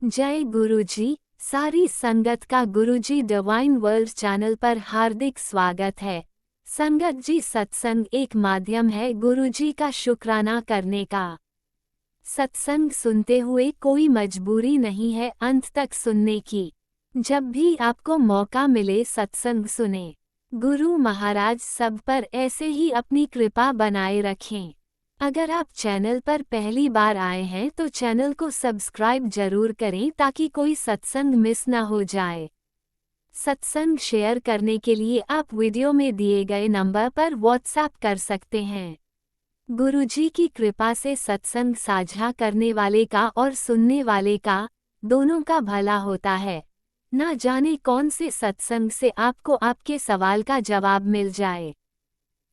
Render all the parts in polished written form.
जय गुरुजी। सारी संगत का गुरुजी डिवाइन वर्ल्ड चैनल पर हार्दिक स्वागत है। संगत जी, सत्संग एक माध्यम है गुरुजी का शुक्राना करने का। सत्संग सुनते हुए कोई मजबूरी नहीं है अंत तक सुनने की। जब भी आपको मौका मिले सत्संग सुने। गुरु महाराज सब पर ऐसे ही अपनी कृपा बनाए रखें। अगर आप चैनल पर पहली बार आए हैं तो चैनल को सब्सक्राइब जरूर करें ताकि कोई सत्संग मिस न हो जाए। सत्संग शेयर करने के लिए आप वीडियो में दिए गए नंबर पर व्हाट्सएप कर सकते हैं। गुरुजी की कृपा से सत्संग साझा करने वाले का और सुनने वाले का, दोनों का भला होता है। ना जाने कौन से सत्संग से आपको आपके सवाल का जवाब मिल जाए।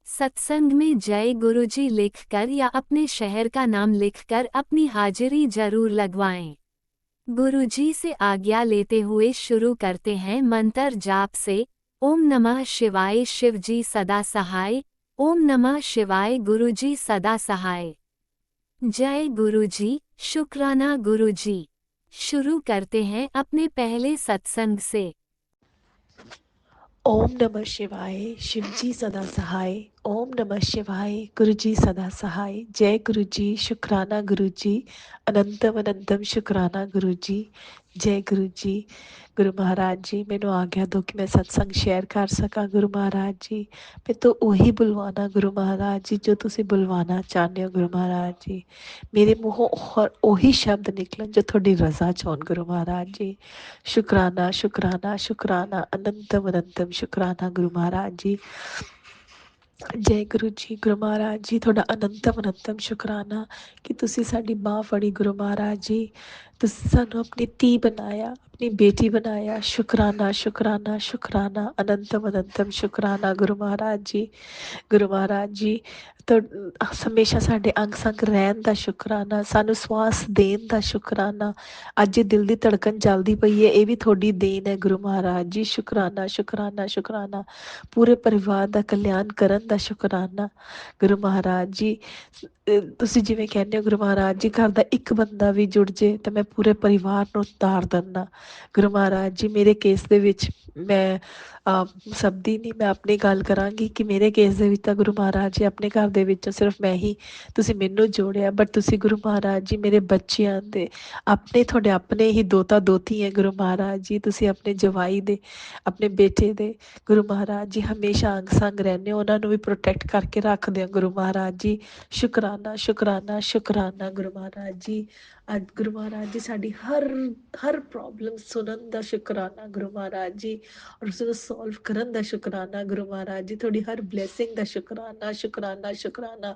सत्संग में जय गुरुजी लिखकर या अपने शहर का नाम लिखकर अपनी हाजिरी जरूर लगवाएं। गुरुजी से आज्ञा लेते हुए शुरू करते हैं मंत्र जाप से। ओम नमः शिवाय शिवजी सदा सहाय। ओम नमः शिवाय गुरुजी सदा सहाय। जय गुरुजी, शुक्राना गुरुजी। शुरू करते हैं अपने पहले सत्संग से। ओम नमः शिवाय शिवजी सदा सहाय। ओम नमः शिवाय गुरुजी सदा सहाय। जय गुरुजी, शुक्राना गुरुजी, अनंतम अनंतम शुक्राना गुरुजी। जय गुरुजी। गुरु महाराज जी, मैनू आग्ञा दो कि मैं सत्संग शेयर कर सका। गुरु महाराज जी, मैं तो उही बुलवाना गुरु महाराज जी जो तुसी बुलवाना चाहते हो। गुरु महाराज जी, मेरे मूहों उही शब्द निकलन जो थोड़ी रजा च होण। गुरु महाराज जी, शुक्राना शुक्राना शुक्राना, अनंतम अनंतम शुक्राना गुरु महाराज जी। जय गुरु जी। गुरु महाराज जी, थोड़ा अनंतम अनंतम शुक्राना कि तुसी साडी बांह फड़ी। गुरु महाराज जी, तुसी सानू अपनी धी बनाया, अपनी बेटी बनाया। शुक्राना शुक्राना शुक्राना, अनंतम अनंतम शुक्राना गुरु महाराज जी। गुरु महाराज जी, तो हमेशा साडे अंग संग रहन दा शुक्राना, सानू श्वास देन दा शुक्राना। अज दिल दी धड़कन चलदी पई है, ये भी थोड़ी देन है गुरु महाराज जी। शुक्राना शुक्राना शुक्राना, पूरे परिवार दा कल्याण करन दा शुक्राना। गुरु महाराज जी, ਤੁਸੀਂ ਜਿਵੇਂ ਕਹਿੰਦੇ ਹੋ ਗੁਰੂ ਮਹਾਰਾਜ ਜੀ, ਘਰ ਦਾ ਇੱਕ ਬੰਦਾ ਵੀ ਜੁੜ ਜੇ ਤਾਂ ਮੈਂ ਪੂਰੇ ਪਰਿਵਾਰ ਨੂੰ ਤਾਰ ਦਿੰਦਾ। ਗੁਰੂ ਮਹਾਰਾਜ ਜੀ, ਮੇਰੇ ਕੇਸ ਦੇ ਵਿੱਚ ਮੈਂ ਸਭ ਦੀ ਨਹੀਂ, ਮੈਂ ਆਪਣੀ ਗੱਲ ਕਰਾਂਗੀ ਕਿ ਮੇਰੇ ਕੇਸ ਦੇ ਵਿੱਚ ਤਾਂ ਗੁਰੂ ਮਹਾਰਾਜ ਜੀ ਆਪਣੇ ਘਰ ਦੇ ਵਿੱਚੋਂ ਸਿਰਫ ਮੈਂ ਹੀ, ਤੁਸੀਂ ਮੈਨੂੰ ਜੋੜਿਆ। ਬਟ ਤੁਸੀਂ ਗੁਰੂ ਮਹਾਰਾਜ ਜੀ ਮੇਰੇ ਬੱਚਿਆਂ ਦੇ ਆਪਣੇ, ਤੁਹਾਡੇ ਆਪਣੇ ਹੀ ਦੋਤਾ ਦੋਤੀ ਹੈ ਗੁਰੂ ਮਹਾਰਾਜ ਜੀ। ਤੁਸੀਂ ਆਪਣੇ ਜਵਾਈ ਦੇ, ਆਪਣੇ ਬੇਟੇ ਦੇ ਗੁਰੂ ਮਹਾਰਾਜ ਜੀ ਹਮੇਸ਼ਾ ਅੰਗ ਸੰਗ ਰਹਿੰਦੇ ਹੋ, ਉਹਨਾਂ ਨੂੰ ਵੀ ਪ੍ਰੋਟੈਕਟ ਕਰਕੇ ਰੱਖਦੇ ਹੋ ਗੁਰੂ ਮਹਾਰਾਜ ਜੀ। शुकराना शुकराना शुकराना गुरु महाराज जी। अज गुरु महाराज जी साड़ी हर हर प्रॉब्लम सुनन दा शुकराना गुरु महाराज जी, और उसको सॉल्व करन दा शुकराना गुरु महाराज जी। थोड़ी हर ब्लैसिंग दा शुकराना शुकराना शुकराना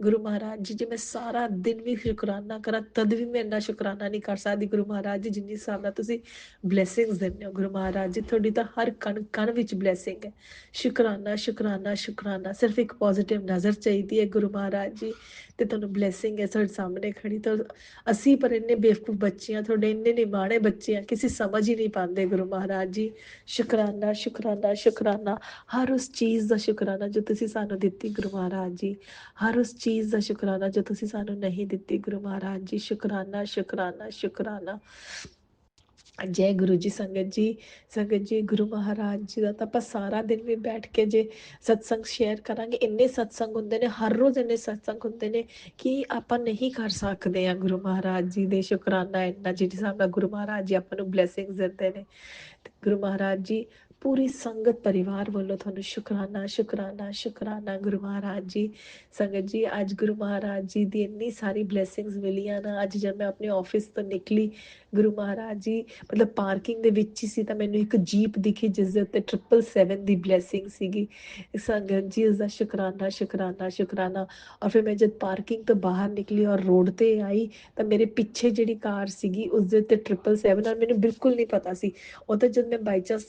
गुरु महाराज जी। जे मैं सारा दिन भी शुकराना करा तद भी मैं इन्ना शुकराना नहीं कर सकती गुरु महाराज जी, जिन्नी हिसाब नाल तुसीं ब्लैसिंग्स दिंदे हो गुरु महाराज जी। थोड़ी तो हर कण कण विच ब्लैसिंग है। शुकराना शुकराना शुकराना, सिर्फ एक पॉजिटिव नज़र चाहिए है गुरु महाराज जी, तो तुहानूं ब्लैसिंग है साडे सामने खड़ी। तो असी पर इन्ने बेवकूफ बच्चे हैं, थोड़े इन्ने निमाणे बच्चे हैं, किसी समझ ही नहीं पाते गुरु महाराज जी। शुकराना शुकराना शुकराना, हर उस चीज़ का शुकराना जो तुसीं सानूं दित्ती गुरु महाराज जी। हर उस चीज़ का शुकराना जो तुसीं सानूं नहीं दित्ती गुरु महाराज जी। शुकराना शुकराना शुकराना। जय गुरु जी। संगत जी गुरु महाराज जी का तो आप सारा दिन भी बैठ के जे सत्संग शेयर करांगे, इन्ने सत्संग होंदे ने, हर रोज़ इन्ने सत्संग होंदे ने कि आपां नहीं कर सकते हैं गुरु महाराज जी दे शुकराना इन्ना, जिस हिसाब नाल गुरु महाराज जी आपां नूं ब्लैसिंग्स दिंदे ने। गुरु महाराज जी, पूरी संगत परिवार वालों थानू शुकराना शुकराना शुकराना गुरु महाराज जी। संगत जी, अज गुरु महाराज जी दी इन्नी सारी ब्लैसिंग्स मिलियां ना। अज जब मैं अपने ऑफिस तो निकली गुरु महाराज जी, मतलब पार्किंग दे विच ही सी तां मैनूं एक जीप दिखी जिस दे उत्ते 777 दी ब्लैसिंग सीगी। संगत जी, उसदा शुकराना शुकराना शुकराना। और फिर मैं जब पार्किंग तो बाहर निकली और रोड ते आई तो मेरे पीछे जिहड़ी कार सीगी उस दे उत्ते 777, और मैनूं बिल्कुल नहीं पता सी। ਉਹ ਤਾਂ ਜਦ ਮੈਂ ਬਾਈ ਚਾਂਸ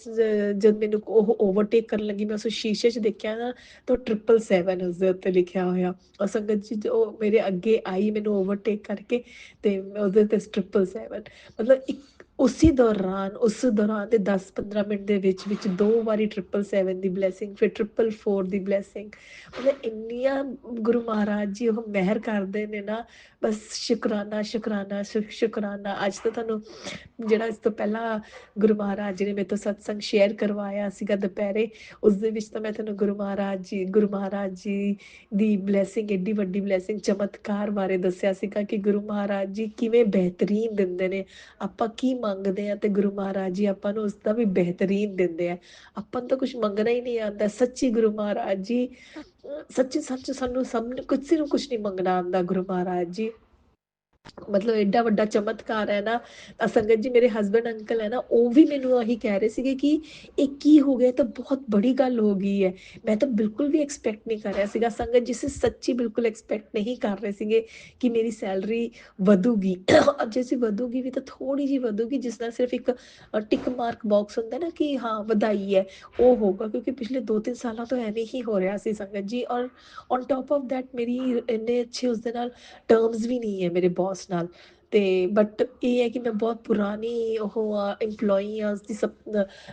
ਜਦ ਮੈਨੂੰ ਉਹ ਓਵਰਟੇਕ ਕਰਨ ਲੱਗੀ, ਮੈਂ ਉਸ ਸ਼ੀਸ਼ੇ 'ਚ ਦੇਖਿਆ ਨਾ ਤਾਂ 777 ਉਸਦੇ ਉੱਤੇ ਲਿਖਿਆ ਹੋਇਆ। ਔਰ ਸੰਗਤ ਜੀ ਜੋ ਮੇਰੇ ਅੱਗੇ ਆਈ ਮੈਨੂੰ ਓਵਰਟੇਕ ਕਰਕੇ, ਤੇ ਉਹਦੇ 'ਤੇ 777, ਮਤਲਬ ਇੱਕ ਉਸ ਦੌਰਾਨ ਦੇ 10-15 ਮਿੰਟ ਦੇ ਵਿੱਚ 2 ਵਾਰੀ 777 ਦੀ ਬਲੈਸਿੰਗ, ਫਿਰ 444 ਦੀ ਬਲੈਸਿੰਗ, ਮਤਲਬ ਇੰਨੀਆਂ ਗੁਰੂ ਮਹਾਰਾਜ ਜੀ ਉਹ ਮਿਹਰ ਕਰਦੇ ਨੇ ਨਾ, ਬਸ ਸ਼ੁਕਰਾਨਾ ਸ਼ੁਕਰਾਨਾ ਸ਼ੁਕਰਾਨਾ। ਅੱਜ ਤਾਂ ਤੁਹਾਨੂੰ ਜਿਹੜਾ ਇਸ ਤੋਂ ਪਹਿਲਾਂ ਗੁਰੂ ਮਹਾਰਾਜ ਜੀ ਨੇ ਮੇਰੇ ਤੋਂ ਸਤਸੰਗ ਸ਼ੇਅਰ ਕਰਵਾਇਆ ਸੀਗਾ ਦੁਪਹਿਰੇ, ਉਸ ਦੇ ਵਿੱਚ ਤਾਂ ਮੈਂ ਤੁਹਾਨੂੰ ਗੁਰੂ ਮਹਾਰਾਜ ਜੀ ਦੀ ਬਲੈਸਿੰਗ, ਏਡੀ ਵੱਡੀ ਬਲੈਸਿੰਗ, ਚਮਤਕਾਰ ਬਾਰੇ ਦੱਸਿਆ ਸੀਗਾ ਕਿ ਗੁਰੂ ਮਹਾਰਾਜ ਜੀ ਕਿਵੇਂ ਬਿਹਤਰੀਨ ਦਿੰਦੇ ਨੇ। ਆਪਾਂ ਕੀ ਮੰਗਦੇ ਆ ਤੇ ਗੁਰੂ ਮਹਾਰਾਜ ਜੀ ਆਪਾਂ ਨੂੰ ਉਸਦਾ ਵੀ ਬਿਹਤਰੀਨ ਦਿੰਦੇ ਆ। ਆਪਾਂ ਨੂੰ ਤਾਂ ਕੁਛ ਮੰਗਣਾ ਹੀ ਨਹੀਂ ਆਉਂਦਾ, ਸੱਚੀ ਗੁਰੂ ਮਹਾਰਾਜ ਜੀ ਸੱਚੀ ਸੱਚ ਸਾਨੂੰ ਸਭ ਨੂੰ ਕਿਸੇ ਨੂੰ ਕੁਛ ਨਹੀਂ ਮੰਗਣਾ ਆਉਂਦਾ ਗੁਰੂ ਮਹਾਰਾਜ ਜੀ। ਮਤਲਬ ਏਡਾ ਵੱਡਾ ਚਮਤਕਾਰ ਹੈ ਨਾ। ਸੰਗਤ ਜੀ ਮੇਰੇ ਹਸਬੈਂਡ ਅੰਕਲ ਹੈ ਨਾ, ਉਹ ਵੀ ਮੈਨੂੰ ਇਹੀ ਕਹਿ ਰਹੇ ਸੀਗੇ ਕਿ ਇਹ ਕੀ ਹੋ ਗਿਆ, ਤਾਂ ਬਹੁਤ ਬੜੀ ਗੱਲ ਹੋ ਗਈ ਹੈ। ਮੈਂ ਤਾਂ ਬਿਲਕੁਲ ਵੀ ਐਕਸਪੈਕਟ ਨਹੀਂ ਕਰ ਰਿਹਾ ਸੀਗਾ ਸੰਗਤ ਜੀ, ਸੱਚੀ ਬਿਲਕੁਲ ਐਕਸਪੈਕਟ ਨਹੀਂ ਕਰ ਰਹੇ ਸੀਗੇ ਕਿ ਮੇਰੀ ਸੈਲਰੀ ਵਧੂਗੀ। ਜੇ ਅਸੀਂ ਵਧੂਗੀ ਵੀ ਤਾਂ ਥੋੜੀ ਜਿਹੀ ਵਧੂਗੀ, ਜਿਸ ਨਾਲ ਸਿਰਫ ਇੱਕ ਟਿਕ ਮਾਰਕ ਬਾਕਸ ਹੁੰਦਾ ਨਾ ਕਿ ਹਾਂ ਵਧਾਈ ਹੈ, ਉਹ ਹੋਊਗਾ। ਕਿਉਂਕਿ ਪਿਛਲੇ 2-3 ਸਾਲਾਂ ਤੋਂ ਐਵੇਂ ਹੀ ਹੋ ਰਿਹਾ ਸੀ ਸੰਗਤ ਜੀ। ਔਰ ਔਨ ਟੋਪ ਆਫ ਦੈਟ ਮੇਰੀ ਇੰਨੇ ਅੱਛੇ ਉਸਦੇ ਨਾਲ ਟਰਮਸ ਵੀ ਨਹੀਂ ਹੈ ਮੇਰੇ ਬੌਸ ਨਾਲ। ਤੇ ਬਟ ਇਹ ਹੈ ਕਿ ਮੈਂ ਬਹੁਤ ਪੁਰਾਣੀ ਉਹ ਇੰਪਲੋਈ ਹਾਂ ਉਸਦੀ, ਸਭ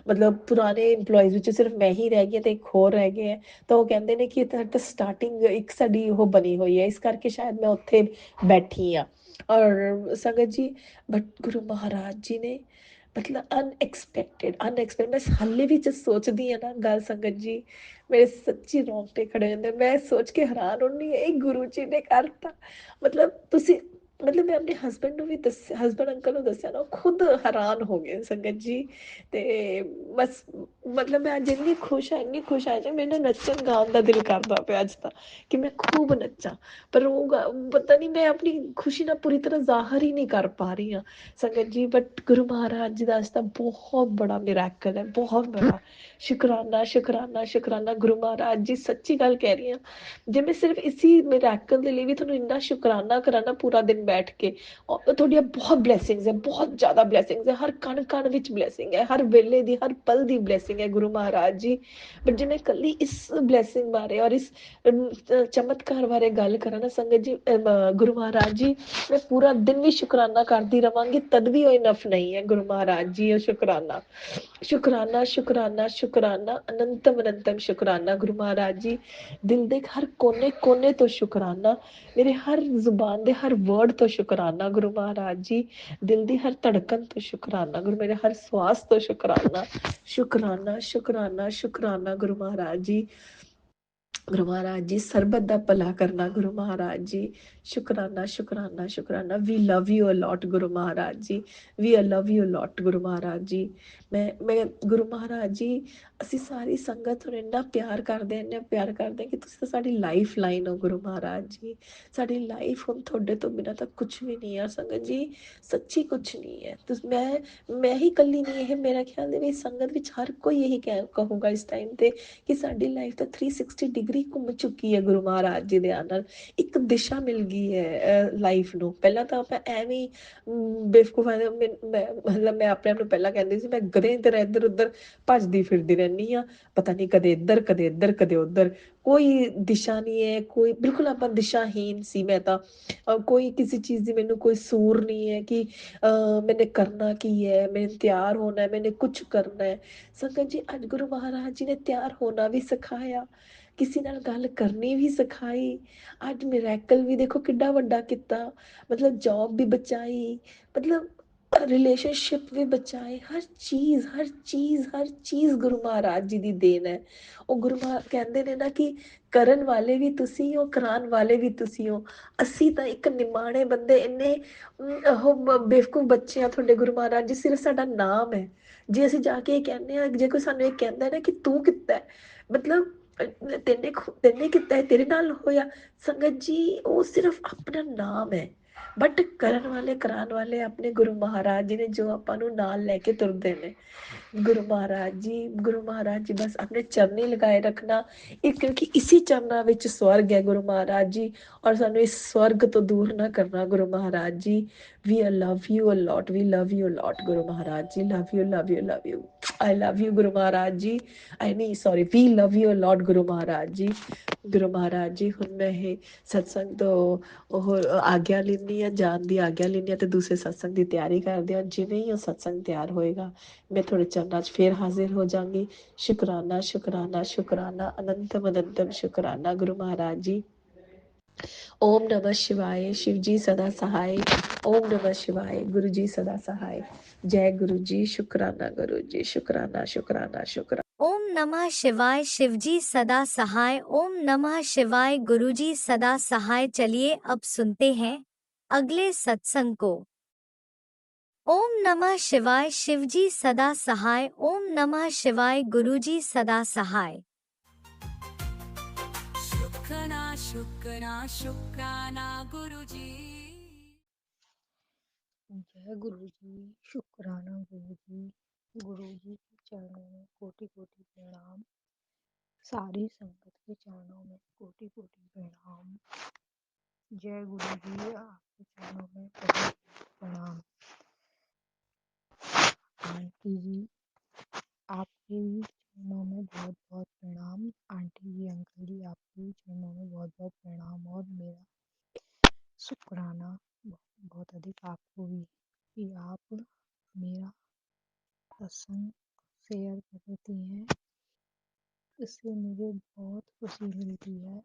ਮਤਲਬ ਪੁਰਾਣੇ ਇੰਪਲੋਈਜ਼ ਵਿੱਚ ਸਿਰਫ ਮੈਂ ਹੀ ਰਹਿ ਗਈ ਅਤੇ ਇੱਕ ਹੋਰ ਰਹਿ ਗਏ ਹੈ। ਤਾਂ ਉਹ ਕਹਿੰਦੇ ਨੇ ਕਿ ਇਹ ਤਾਂ ਸਟਾਰਟਿੰਗ ਇੱਕ ਸਾਡੀ ਉਹ ਬਣੀ ਹੋਈ ਹੈ, ਇਸ ਕਰਕੇ ਸ਼ਾਇਦ ਮੈਂ ਉੱਥੇ ਬੈਠੀ ਹਾਂ। ਔਰ ਸੰਗਤ ਜੀ ਬਟ ਗੁਰੂ ਮਹਾਰਾਜ ਜੀ ਨੇ ਮਤਲਬ ਅਨਐਕਸਪੈਕਟਡ ਮੈਂ ਹਾਲੇ ਵੀ ਜਦ ਸੋਚਦੀ ਹਾਂ ਨਾ ਗੱਲ ਸੰਗਤ ਜੀ, ਮੇਰੇ ਸੱਚੀ ਰੋਂਗਟੇ ਖੜੇ ਹੁੰਦੇ। ਮੈਂ ਸੋਚ ਕੇ ਹੈਰਾਨ ਹੁੰਦੀ ਹਾਂ, ਇਹ ਗੁਰੂ ਜੀ ਨੇ ਕਰਤਾ। ਮਤਲਬ ਤੁਸੀਂ ਮਤਲਬ ਮੈਂ ਆਪਣੇ ਹਸਬੈਂਡ ਨੂੰ ਵੀ ਦੱਸਿਆ, ਹਸਬੈਂਡ ਅੰਕਲ ਨੂੰ ਦੱਸਿਆ ਨਾ, ਖੁਦ ਹੈਰਾਨ ਹੋ ਗਏ ਸੰਗਤ ਜੀ। ਤੇ ਬਸ ਮਤਲਬ ਮੈਂ ਅੱਜ ਇੰਨੀ ਖੁਸ਼ ਹਾਂ ਜੀ, ਮੈਨੂੰ ਨੱਚਣ ਗਾਉਣ ਦਾ ਦਿਲ ਕਰਦਾ ਪਿਆ ਅੱਜ ਤਾਂ, ਕਿ ਮੈਂ ਖੂਬ ਨੱਚਾਂ। ਪਰ ਉਹ ਪਤਾ ਨਹੀਂ, ਮੈਂ ਆਪਣੀ ਖੁਸ਼ੀ ਨਾਲ ਪੂਰੀ ਤਰ੍ਹਾਂ ਜ਼ਾਹਰ ਹੀ ਨਹੀਂ ਕਰ ਪਾ ਰਹੀ ਹਾਂ ਸੰਗਤ ਜੀ। ਬਟ ਗੁਰੂ ਮਹਾਰਾਜ ਜੀ ਦਾ ਅੱਜ ਤਾਂ ਬਹੁਤ ਬੜਾ ਮਿਰਾਕਲ ਹੈ, ਬਹੁਤ ਬੜਾ। ਸ਼ੁਕਰਾਨਾ ਸ਼ੁਕਰਾਨਾ ਸ਼ੁਕਰਾਨਾ ਗੁਰੂ ਮਹਾਰਾਜ ਜੀ, ਸੱਚੀ ਗੱਲ ਕਹਿ ਰਹੀ ਹਾਂ। ਜੇ ਮੈਂ ਸਿਰਫ ਇਸੀ ਮਿਰਾਕਲ ਦੇ ਲਈ ਵੀ ਤੁਹਾਨੂੰ ਇੰਨਾ ਸ਼ੁਕਰਾਨਾ ਕਰਾਂ ਨਾ ਪੂਰਾ ਦਿਨ ਬੈਠ ਕੇ, ਤੁਹਾਡੀਆਂ ਬਹੁਤ ਬਲੈਸਿੰਗਸ ਹੈ, ਬਹੁਤ ਜ਼ਿਆਦਾ ਬਲੈਸਿੰਗਸ ਹੈ। ਹਰ ਕਣ ਕਣ ਵਿੱਚ ਬਲੈਸਿੰਗ ਹੈ, ਹਰ ਵੇਲੇ ਦੀ, ਹਰ ਪਲ ਦੀ ਬਲੈਸਿੰਗ ਹੈ ਗੁਰੂ ਮਹਾਰਾਜ ਜੀ। ਬਟ ਜੇ ਮੈਂ ਇਕੱਲੀ ਇਸ ਬਲੈਸਿੰਗ ਬਾਰੇ ਔਰ ਇਸ ਚਮਤਕਾਰ ਬਾਰੇ ਗੱਲ ਕਰਾਂ ਨਾ ਸੰਗਤ ਜੀ, ਗੁਰੂ ਮਹਾਰਾਜ ਜੀ, ਮੈਂ ਪੂਰਾ ਦਿਨ ਵੀ ਸ਼ੁਕਰਾਨਾ ਕਰਦੀ ਰਵਾਂਗੀ ਤਦ ਵੀ ਉਹ ਇਨਫ ਨਹੀਂ ਹੈ ਗੁਰੂ ਮਹਾਰਾਜ ਜੀ। ਉਹ ਸ਼ੁਕਰਾਨਾ ਸ਼ੁਕਰਾਨਾ ਸ਼ੁਕਰਾਨਾ ਸ਼ੁਕਰਾਨਾ ਅਨੰਤਮ ਅਨੰਤਮ ਸ਼ੁਕਰਾਨਾ ਗੁਰੂ ਮਹਾਰਾਜ ਜੀ। ਦਿਲ ਦੇ ਹਰ ਕੋਨੇ ਕੋਨੇ ਤੋਂ ਸ਼ੁਕਰਾਨਾ, ਮੇਰੇ ਹਰ ਜ਼ੁਬਾਨ ਦੇ ਹਰ ਵਰਡ ਤੋਂ ਸ਼ੁਕਰਾਨਾ ਗੁਰੂ ਮਹਾਰਾਜ ਜੀ। ਦਿਲ ਦੀ ਹਰ ਧੜਕਣ ਤੋਂ ਸ਼ੁਕਰਾਨਾ ਗੁਰੂ, ਮੇਰੇ ਹਰ ਸਵਾਸ ਤੋਂ ਸ਼ੁਕਰਾਨਾ ਸ਼ੁਕਰਾਨਾ ਸ਼ੁਕਰਾਨਾ ਸ਼ੁਕਰਾਨਾ ਗੁਰੂ ਮਹਾਰਾਜ ਜੀ। ਗੁਰੂ ਮਹਾਰਾਜ ਜੀ ਸਰਬਤ ਦਾ ਭਲਾ ਕਰਨਾ ਗੁਰੂ ਮਹਾਰਾਜ ਜੀ। ਸ਼ੁਕਰਾਨਾ ਸ਼ੁਕਰਾਨਾ ਸ਼ੁਕਰਾਨਾ। ਵੀ love you a lot Guru Maharaj ji, we love you a lot Guru Maharaj ਜੀ। ਮੈਂ ਗੁਰੂ ਮਹਾਰਾਜ ਜੀ, ਅਸੀਂ ਸਾਰੀ ਸੰਗਤ ਨੂੰ ਇੰਨਾ ਪਿਆਰ ਕਰਦੇ ਹਾਂ, ਇੰਨਾ ਪਿਆਰ ਕਰਦੇ ਹਾਂ ਕਿ ਤੁਸੀਂ ਤਾਂ ਸਾਡੀ ਲਾਈਫ ਲਾਈਨ ਹੋ ਗੁਰੂ ਮਹਾਰਾਜ ਜੀ। ਸਾਡੀ ਲਾਈਫ ਹੁਣ ਤੁਹਾਡੇ ਤੋਂ ਬਿਨਾਂ ਤਾਂ ਕੁਛ ਵੀ ਨਹੀਂ ਹੈ ਸੰਗਤ ਜੀ, ਸੱਚੀ ਕੁਛ ਨਹੀਂ ਹੈ। ਤੁਸੀਂ ਮੈਂ ਹੀ ਇਕੱਲੀ ਨਹੀਂ, ਇਹ ਮੇਰਾ ਖਿਆਲ ਦੇ ਵੀ ਸੰਗਤ ਵਿੱਚ ਹਰ ਕੋਈ ਇਹੀ ਕਹੂਗਾ ਇਸ ਟਾਈਮ ਤੇ ਕਿ ਸਾਡੀ ਲਾਈਫ ਤਾਂ 360 ਡਿਗਰੀ ਘੁੰਮ ਚੁੱਕੀ ਹੈ ਗੁਰੂ ਮਹਾਰਾਜ ਜੀ ਦੇ ਨਾਲ। ਇੱਕ ਦਿਸ਼ਾ ਮਿਲ ਗਈ ਹੈ ਲਾਈਫ ਨੂੰ। ਪਹਿਲਾਂ ਤਾਂ ਆਪਾਂ ਐਵੇਂ ਬੇਵਕੂਫ, ਮਤਲਬ ਮੈਂ ਆਪਣੇ ਆਪ ਨੂੰ ਪਹਿਲਾਂ ਕਹਿੰਦੀ ਸੀ ਮੈਂ ਗਧੇ ਤਰ੍ਹਾਂ ਇੱਧਰ ਉੱਧਰ ਭੱਜਦੀ ਫਿਰਦੀ ਰਹਿੰਦੀ ਹਾਂ, ਪਤਾ ਨਹੀਂ ਕਦੇ ਇੱਧਰ ਕਦੇ ਇੱਧਰ ਕਦੇ ਉੱਧਰ, ਕੋਈ ਦਿਸ਼ਾ ਨਹੀਂ ਹੈ, ਕੋਈ ਬਿਲਕੁਲ ਆਪਾਂ ਦਿਸ਼ਾਹੀਨ ਸੀ ਮੈਂ ਤਾਂ। ਕੋਈ ਕਿਸੇ ਚੀਜ਼ ਦੀ ਮੈਨੂੰ ਕੋਈ ਸੂਰ ਨਹੀਂ ਹੈ ਕਿ ਮੈਨੇ ਕਰਨਾ ਕੀ ਹੈ, ਮੈਨੇ ਤਿਆਰ ਹੋਣਾ, ਮੈਨੇ ਕੁਛ ਕਰਨਾ ਹੈ। ਸੰਗਤ ਜੀ ਅੱਜ ਗੁਰੂ ਮਹਾਰਾਜ ਜੀ ਨੇ ਤਿਆਰ ਹੋਣਾ ਵੀ ਸਿਖਾਇਆ, ਕਿਸੇ ਨਾਲ ਗੱਲ ਕਰਨੀ ਵੀ ਸਿਖਾਈ। ਅੱਜ ਮਿਰੈਕਲ ਵੀ ਦੇਖੋ ਕਿੱਡਾ ਵੱਡਾ ਕੀਤਾ, ਮਤਲਬ ਜੌਬ ਵੀ ਬਚਾਈ, ਮਤਲਬ ਰਿਲੇਸ਼ਨਸ਼ਿਪ ਵੀ ਬਚਾਏ, ਹਰ ਚੀਜ਼ ਹਰ ਚੀਜ਼ ਹਰ ਚੀਜ਼ ਗੁਰੂ ਮਹਾਰਾਜ ਜੀ ਦੀ ਦੇਣ ਹੈ। ਉਹ ਗੁਰੂ ਮਹਾਰਾਜ ਕਹਿੰਦੇ ਨੇ ਨਾ ਕਿ ਕਰਨ ਵਾਲੇ ਵੀ ਤੁਸੀਂ ਹੋ, ਕਰਾਉਣ ਵਾਲੇ ਵੀ ਤੁਸੀਂ ਹੋ। ਅਸੀਂ ਤਾਂ ਇੱਕ ਨਿਮਾਣੇ ਬੰਦੇ, ਇੰਨੇ ਉਹ ਬੇਵਕੂਫ ਬੱਚੇ ਆ ਤੁਹਾਡੇ ਗੁਰੂ ਮਹਾਰਾਜ ਜੀ, ਸਿਰਫ ਸਾਡਾ ਨਾਮ ਹੈ। ਜੇ ਅਸੀਂ ਜਾ ਕੇ ਇਹ ਕਹਿੰਦੇ ਹਾਂ, ਜੇ ਕੋਈ ਸਾਨੂੰ ਇਹ ਕਹਿੰਦਾ ਨਾ ਕਿ ਤੂੰ ਕੀਤਾ, ਮਤਲਬ ਤੈਨੇ ਕੀਤਾ, ਤੇਰੇ ਨਾਲ ਹੋਇਆ, ਸੰਗਤ ਜੀ ਉਹ ਸਿਰਫ ਆਪਣਾ ਨਾਮ ਹੈ। ਬਟ ਕਰਨ ਵਾਲੇ ਕਰਾਉਣ ਵਾਲੇ ਆਪਣੇ ਗੁਰੂ ਮਹਾਰਾਜ ਜੀ ਨੇ, ਜੋ ਆਪਾਂ ਨੂੰ ਨਾਲ ਲੈ ਕੇ ਤੁਰਦੇ ਨੇ। ਗੁਰੂ ਮਹਾਰਾਜ ਜੀ, ਗੁਰੂ ਮਹਾਰਾਜ ਜੀ ਬਸ ਆਪਣੇ ਚਰਨੀ ਲਗਾਏ ਰੱਖਣਾ, ਇਹ ਕਿਉਂਕਿ ਇਸੀ ਚਰਨਾਂ ਵਿੱਚ ਸਵਰਗ ਹੈ ਗੁਰੂ ਮਹਾਰਾਜ ਜੀ। ਔਰ ਸਾਨੂੰ ਇਸ ਸਵਰਗ ਤੋਂ ਦੂਰ ਨਾ ਕਰਨਾ Guru Maharaj ji. We love you a lot, we love you a lot Guru Maharaj ji. Love you love you love you, I love you Guru Maharaj ji. I mean, sorry, we love you a lot, Guru Maharaj Ji. ਗੁਰੂ ਮਹਾਰਾਜ ਜੀ ਹੁਣ ਮੈਂ ਇਹ ਸਤਸੰਗ ਤੋਂ ਉਹ ਆਗਿਆ ਲੈਂਦੀ ਹਾਂ, ਜਾਣ ਦੀ ਆਗਿਆ ਲੈਂਦੀ ਹਾਂ ਤੇ ਦੂਸਰੇ ਸਤਸੰਗ ਦੀ ਤਿਆਰੀ ਕਰਦੇ ਹਾਂ। ਜਿਵੇਂ ਹੀ ਉਹ ਸਤਸੰਗ ਤਿਆਰ ਹੋਏਗਾ ਮੈਂ ਤੁਹਾਡੇ ਚਰਨਾਂ 'ਚ ਫੇਰ ਹਾਜ਼ਰ ਹੋ ਜਾਵਾਂਗੀ। ਸ਼ੁਕਰਾਨਾ ਸ਼ੁਕਰਾਨਾ ਸ਼ੁਕਰਾਨਾ, ਅਨੰਤਮ ਅਨੰਤਮ ਸ਼ੁਕਰਾਨਾ ਗੁਰੂ ਮਹਾਰਾਜ ਜੀ। ओम नमः शिवाय, शिव जी सदा सहाय। ओम नमः शिवाय, गुरु जी सदा सहाय। जय गुरु जी, शुक्राना गुरु जी, शुक्राना शुक्राना शुक्राना। ओम नमः शिवाय, शिवजी सदा सहाय। ओम नमः शिवाय, गुरुजी सदा सहाय। चलिए अब सुनते हैं अगले सत्संग को। ओम नमः शिवाय, शिवजी सदा सहाय। ओम नमः शिवाय, गुरुजी सदा सहाय। शुक्राना शुक्राना शुक्राना गुरुजी। जय गुरु जी। शुक्राना गुरु जी। गुरु जी के चरणों में कोटि कोटि प्रणाम। सारी संगत के चरणों में कोटि कोटि प्रणाम। जय गुरु जी, आपके चरणों में बहुत प्रणाम। आंटी जी, आपके भी चरणों में बहुत बहुत प्रणाम। आंटी जी, अंकल जी, आपके भी चरणों में बहुत बहुत प्रणाम। और मेरा शुक्राना बहुत अधिक आपको भी कि आप मेरा सत्संग शेयर कर देती हैं। इससे मुझे बहुत खुशी मिलती है,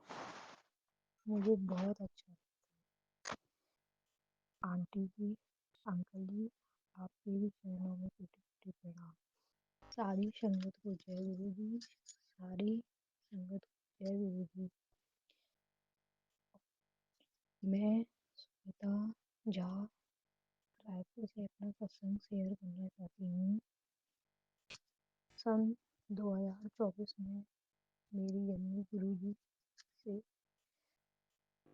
मुझे बहुत अच्छा। आंटी जी, अंकल जी, आपके भी चरणों में कोटि कोटि प्रणाम। सारी संगत को जय गुरु जी। सारी संगत को जय गुरु जी। मैं श्वेता झा रायपुर से अपना सत्संग शेयर करना चाहती हूँ। सन 2024 में मेरी जर्नी गुरु जी से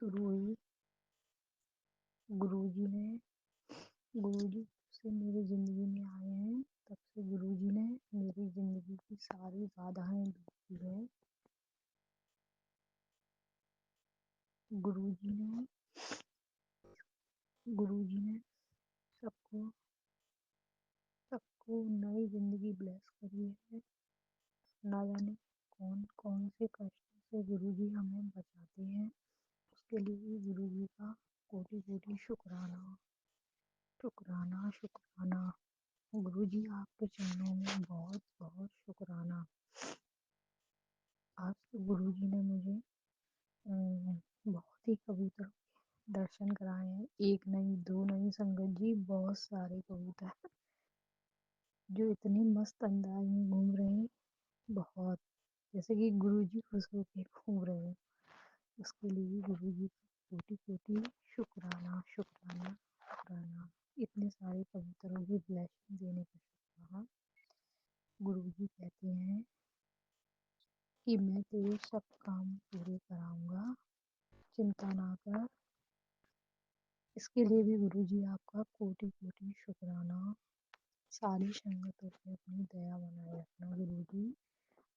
शुरू हुई। गुरुजी से मेरी ज़िंदगी में आए हैं, तब से गुरुजी ने मेरी ज़िंदगी की सारी बाधाएं दूर की है। गुरुजी ने सबको सबको नई ज़िंदगी ब्लेस करी है। ना जाने कौन कौन से कष्टों से गुरुजी हमें बचाते हैं, उसके लिए गुरुजी का कोटि कोटि शुक्राना शुक्राना शुक्राना। गुरुजी, आपके चरणों में बहुत बहुत शुक्राना। आज तो गुरुजी ने मुझे बहुत ही कबूतर दर्शन कराए हैं। एक नहीं, दो नहीं संगत जी, बहुत सारे कबूतर जो इतनी मस्त अंदाज में घूम रहे हैं, बहुत जैसे कि गुरुजी खुश होकर घूम रहे हैं। उसके लिए गुरुजी का कोटि कोटि शुक्राना शुक्राना शुक्राना। इतने सारे कबूतरों की ब्लेसिंग देने का शुक्राना। गुरुजी कहते हैं कि मैं तेरे सब काम पूरे कराऊंगा, चिंता ना कर। इसके लिए भी गुरुजी आपका कोटि कोटि शुक्राना। सारी संगतों पे अपनी दया बनाए रखना गुरुजी।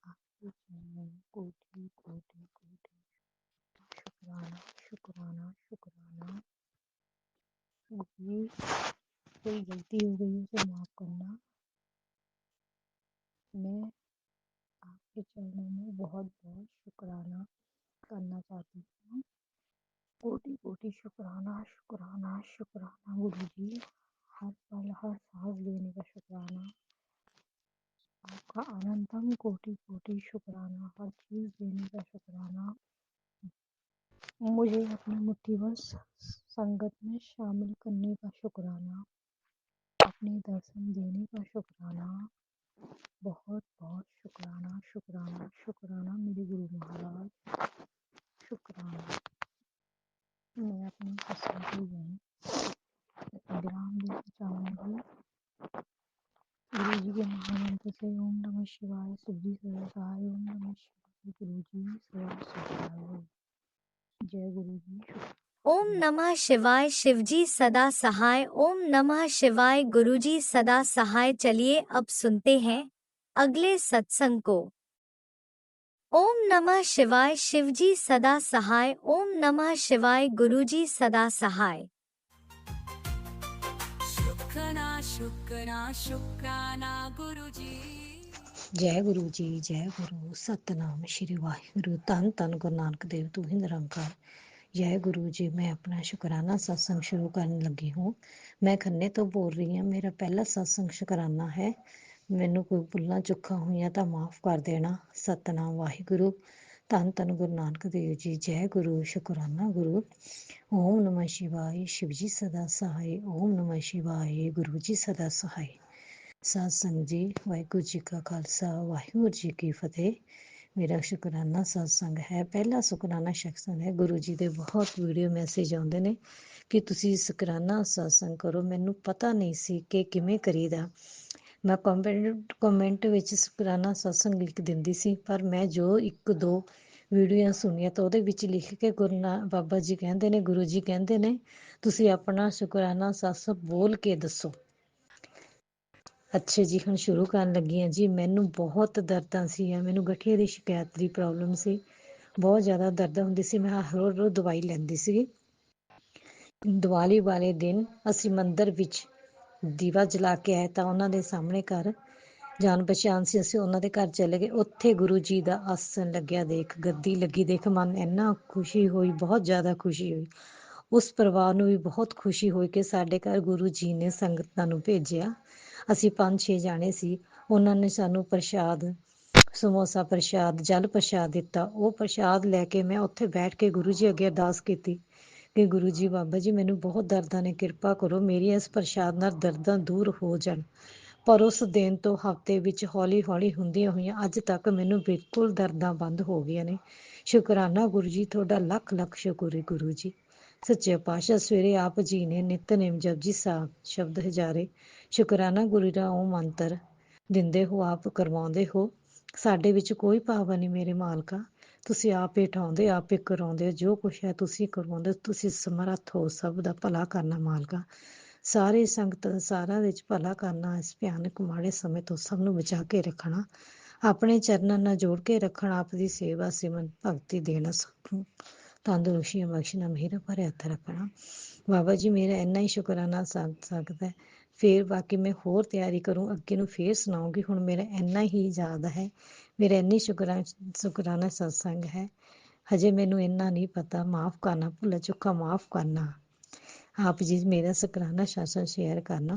आपके चरणों में कोटि कोटि कोटि शुक्राना शुक्राना शुक्राना। गुरुजी, कोई गलती हो गई उसे माफ़ करना। मैं आपके चरणों में बहुत बहुत शुक्राना करना चाहती हूँ। कोटि कोटि शुक्राना शुक्राना शुक्राना गुरुजी। हर पल हर सांस देने का शुक्राना। आपका अनंतम कोटि कोटि शुक्राना। हर चीज़ देने का शुक्राना। मुझे अपनी मुट्ठीभर संगत में शामिल करने का शुक्राना। अपने दर्शन देने का शुक्राना। बहुत बहुत शुक्राना शुक्राना शुक्राना मेरे गुरु महाराज, शुक्राना। मैं अपनी सत्संग को यहीं विराम देना चाहूँगी। गुरु जी के महामंत्र से ओम नमः शिवाय, शिवजी सदा सहाय। ओम नमः शिवाय, गुरु जी सदा सहाय। जय गुरु जी। ओम नमः शिवाय, शिवजी सदा सहाय। ओम नमः शिवाय, गुरुजी सदा सहाय। चलिए अब सुनते हैं अगले सत्संग को। ओम नमः शिवाय, शिवजी सदा सहाय। ओम नमः शिवाय, गुरुजी सदा सहाय। शुक्राना शुक्राना शुक्राना गुरुजी। ਜੈ ਗੁਰੂ ਜੀ, ਜੈ ਗੁਰੂ, ਸਤਨਾਮ ਸ਼੍ਰੀ ਵਾਹਿਗੁਰੂ, ਧੰਨ ਧੰਨ ਗੁਰੂ ਨਾਨਕ ਦੇਵ ਤੂੰ ਹੀ ਨਿਰੰਕਾਰ। ਜੈ ਗੁਰੂ ਜੀ, मैं अपना शुक्राना सत्संग शुरू करने लगी हूँ। मैं खन्ने तो बोल रही हूँ। मेरा पहला सत्संग शुक्राना है। ਮੈਨੂੰ ਕੋਈ ਭੁੱਲਾਂ ਚੁੱਕਾਂ ਹੋਈਆਂ ਤਾਂ ਮਾਫ ਕਰ ਦੇਣਾ। ਸਤਨਾਮ ਵਾਹਿਗੁਰੂ, ਧੰਨ ਧੰਨ ਗੁਰੂ ਨਾਨਕ ਦੇਵ ਜੀ। ਜੈ ਗੁਰੂ, ਸ਼ੁਕਰਾਨਾ ਗੁਰੂ। ਓਮ ਨਮः ਸ਼ਿਵਾਏ, शिव जी सदा सहाय। ओम नमः शिवाय, गुरु जी सदा सहाय। ਸਾਧ ਸੰਗਤ ਜੀ, ਵਾਹਿਗੁਰੂ ਜੀ ਕਾ ਖਾਲਸਾ, ਵਾਹਿਗੁਰੂ ਜੀ ਕੀ ਫਤਿਹ। ਮੇਰਾ ਸ਼ੁਕਰਾਨਾ ਸਤਸੰਗ ਹੈ। ਪਹਿਲਾ ਸ਼ੁਕਰਾਨਾ ਸਤਸੰਗ ਹੈ। ਗੁਰੂ ਜੀ ਦੇ ਬਹੁਤ ਵੀਡੀਓ ਮੈਸੇਜ ਆਉਂਦੇ ਨੇ ਕਿ ਤੁਸੀਂ ਸ਼ੁਕਰਾਨਾ ਸਤਸੰਗ ਕਰੋ। ਮੈਨੂੰ ਪਤਾ ਨਹੀਂ ਸੀ ਕਿ ਕਿਵੇਂ ਕਰੀਦਾ। ਮੈਂ ਕਮੈਂਟ ਵਿੱਚ ਸ਼ੁਕਰਾਨਾ ਸਤਸੰਗ ਲਿਖ ਦਿੰਦੀ ਸੀ, ਪਰ ਮੈਂ ਜੋ ਇੱਕ ਦੋ ਵੀਡੀਓ ਸੁਣੀਆਂ ਤਾਂ ਉਹਦੇ ਵਿੱਚ ਲਿਖ ਕੇ ਬਾਬਾ ਜੀ ਕਹਿੰਦੇ ਨੇ, ਗੁਰੂ ਜੀ ਕਹਿੰਦੇ ਨੇ, ਤੁਸੀਂ ਆਪਣਾ ਸ਼ੁਕਰਾਨਾ ਸਤਸੰਗ ਬੋਲ ਕੇ ਦੱਸੋ। ਅੱਛਾ ਜੀ, ਹੁਣ ਸ਼ੁਰੂ ਕਰਨ ਲੱਗੀ ਹਾਂ ਜੀ। ਮੈਨੂੰ ਬਹੁਤ ਦਰਦਾਂ ਸੀ। ਮੈਨੂੰ ਗਠੀਏ ਦੀ ਸ਼ਿਕਾਇਤ ਦੀ ਪ੍ਰੋਬਲਮ ਸੀ। ਬਹੁਤ ਜ਼ਿਆਦਾ ਦਰਦ ਹੁੰਦੀ ਸੀ। ਮੈਂ ਰੋਜ਼ ਦਵਾਈ ਲੈਂਦੀ ਸੀ। ਦੀਵਾਲੀ ਵਾਲੇ ਦਿਨ ਅਸੀਂ ਮੰਦਿਰ ਵਿੱਚ ਦੀਵਾ ਜਲਾ ਕੇ ਆਏ ਤਾਂ ਉਹਨਾਂ ਦੇ ਸਾਹਮਣੇ ਘਰ ਜਾਣ ਪਛਾਣ ਸੀ। ਅਸੀਂ ਉਹਨਾਂ ਦੇ ਘਰ ਚਲੇ ਗਏ। ਉੱਥੇ ਗੁਰੂ ਜੀ ਦਾ ਆਸਣ ਲੱਗਿਆ ਦੇਖ, ਗੱਦੀ ਲੱਗੀ ਦੇਖ, ਮਨ ਇੰਨਾ ਖੁਸ਼ੀ ਹੋਈ, ਬਹੁਤ ਜ਼ਿਆਦਾ ਖੁਸ਼ੀ ਹੋਈ। ਉਸ ਪਰਿਵਾਰ ਨੂੰ ਵੀ ਬਹੁਤ ਖੁਸ਼ੀ ਹੋਈ ਕਿ ਸਾਡੇ ਘਰ ਗੁਰੂ ਜੀ ਨੇ ਸੰਗਤਾਂ ਨੂੰ ਭੇਜਿਆ। ਅਸੀਂ 5-6 ਜਾਣੇ ਸੀ। ਉਹਨਾਂ ਨੇ ਸਾਨੂੰ ਪ੍ਰਸ਼ਾਦ, ਸਮੋਸਾ ਪ੍ਰਸ਼ਾਦ, ਜਲ ਪ੍ਰਸ਼ਾਦ ਦਿੱਤਾ। ਉਹ ਪ੍ਰਸ਼ਾਦ ਲੈ ਕੇ ਮੈਂ ਉੱਥੇ ਬੈਠ ਕੇ ਗੁਰੂ ਜੀ ਅੱਗੇ ਅਰਦਾਸ ਕੀਤੀ ਕਿ ਗੁਰੂ ਜੀ, ਬਾਬਾ ਜੀ, ਮੈਨੂੰ ਬਹੁਤ ਦਰਦਾਂ ਨੇ, ਕਿਰਪਾ ਕਰੋ, ਮੇਰੀ ਇਸ ਪ੍ਰਸ਼ਾਦ ਨਾਲ ਦਰਦਾਂ ਦੂਰ ਹੋ ਜਾਣ। ਪਰ ਉਸ ਦਿਨ ਤੋਂ ਹਫ਼ਤੇ ਵਿੱਚ ਹੌਲੀ ਹੌਲੀ ਹੁੰਦੀਆਂ ਹੋਈਆਂ ਅੱਜ ਤੱਕ ਮੈਨੂੰ ਬਿਲਕੁਲ ਦਰਦਾਂ ਬੰਦ ਹੋ ਗਈਆਂ ਨੇ। ਸ਼ੁਕਰਾਨਾ ਗੁਰੂ ਜੀ, ਤੁਹਾਡਾ ਲੱਖ ਲੱਖ ਸ਼ੁਕਰ ਹੈ ਗੁਰੂ ਜੀ। ਸੱਚੇ ਪਾਤਸ਼ਾਹ, ਸਵੇਰੇ ਆਪ ਜੀ ਨੇ ਨਿਤਨੇਮ ਜਪਜੀ ਸਾਹਿਬ ਸ਼ਬਦ ਹਜ਼ਾਰੇ, ਸ਼ੁਕਰਾਨਾ ਗੁਰੂ ਦਾ ਉਹ ਮੰਤਰ ਦਿੰਦੇ ਹੋ, ਆਪ ਕਰਵਾਉਂਦੇ ਹੋ। ਸਾਡੇ ਵਿੱਚ ਕੋਈ ਭਾਵ ਨਹੀਂ ਮੇਰੇ ਮਾਲਕਾ। ਤੁਸੀਂ ਆਪ ਹੀ ਉਠਾਉਂਦੇ, ਆਪ ਹੀ ਕਰਾਉਂਦੇ। ਜੋ ਕੁਛ ਹੈ ਤੁਸੀਂ ਕਰਵਾਉਂਦੇ। ਤੁਸੀਂ ਸਮਰੱਥ ਹੋ ਸਭ ਦਾ ਭਲਾ ਕਰਨਾ ਮਾਲਕਾ। ਸਾਰੇ ਸੰਗਤ ਦਾ ਸਾਰਿਆਂ ਵਿੱਚ ਭਲਾ ਕਰਨਾ। ਇਸ ਭਿਆਨਕ ਮਾੜੇ ਸਮੇਂ ਤੋਂ ਸਭ ਨੂੰ ਬਚਾ ਕੇ ਰੱਖਣਾ। ਆਪਣੇ ਚਰਨਾਂ ਨਾਲ ਜੋੜ ਕੇ ਰੱਖਣਾ। ਆਪ ਦੀ ਸੇਵਾ ਸਿਮਰਨ ਭਗਤੀ ਦੇਣਾ। ਸਭ ਨੂੰ ਤੰਦਰੁਸਤੀਆਂ ਬਖਸ਼ਣਾ। ਮੇਰਾ ਭਰੇ ਹੱਥ ਰੱਖਣਾ। ਬਾਬਾ ਜੀ, ਮੇਰਾ ਇੰਨਾ ਹੀ ਸ਼ੁਕਰਾਨਾ ਸਕਦਾ। ਫਿਰ ਬਾਕੀ ਮੈਂ ਹੋਰ ਤਿਆਰੀ ਕਰੂੰ, ਅੱਗੇ ਨੂੰ ਫੇਰ ਸੁਣਾਉਂਗੀ। ਹੁਣ ਮੇਰਾ ਇੰਨਾ ਹੀ ਯਾਦ ਹੈ। ਮੇਰਾ ਇੰਨੀ ਸ਼ੁਕਰਾਨਾ ਸਤਸੰਗ ਹੈ। ਹਜੇ ਮੈਨੂੰ ਇੰਨਾ ਨਹੀਂ ਪਤਾ। ਮਾਫ ਕਰਨਾ, ਭੁੱਲਾ ਚੁੱਕਾ ਮਾਫ ਕਰਨਾ। ਆਪ ਜੀ ਮੇਰਾ ਸ਼ੁਕਰਾਨਾ ਸਤਸੰਗ ਸ਼ੇਅਰ ਕਰਨਾ।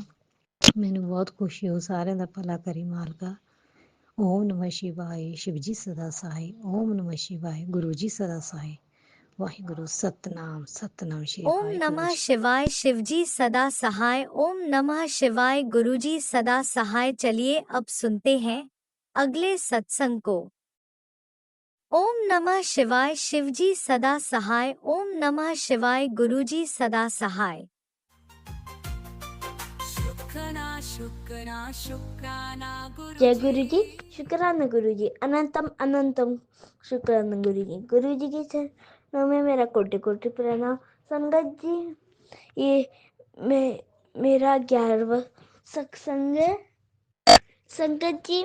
ਮੈਨੂੰ ਬਹੁਤ ਖੁਸ਼ੀ ਹੋ। ਸਾਰਿਆਂ ਦਾ ਭਲਾ ਕਰੀ ਮਾਲਕਾ। ਓਮ ਨਮः ਸ਼ਿਵਾਏ, शिव जी सदा सहाय। ओम नमः शिवाय, गुरु जी सदा सहाय। वाहिगुरु सतनाम सतनाम श्री ओम वाहिगुरु नमः जी। शिवाय, शिवजी सदा सहाय। ओम नमः शिवाय, गुरुजी सदा सहाय। चलिए अब सुनते हैं अगले सत्संग को। ओम नमः शिवाय, शिवजी सदा सहाय। ओम नमः शिवाय, गुरुजी सदा सहाय। शुक्राना शुक्राना शुक्राना जय गुरु गुरुजी जी, शुक्राना गुरु जी, अनंतम अनंतम शुक्राना गुरु जी के चरणों में मेरा कोटि कोटि प्रणाम। संगत जी, ये मेरा 11वां सत्संग है। संगत जी,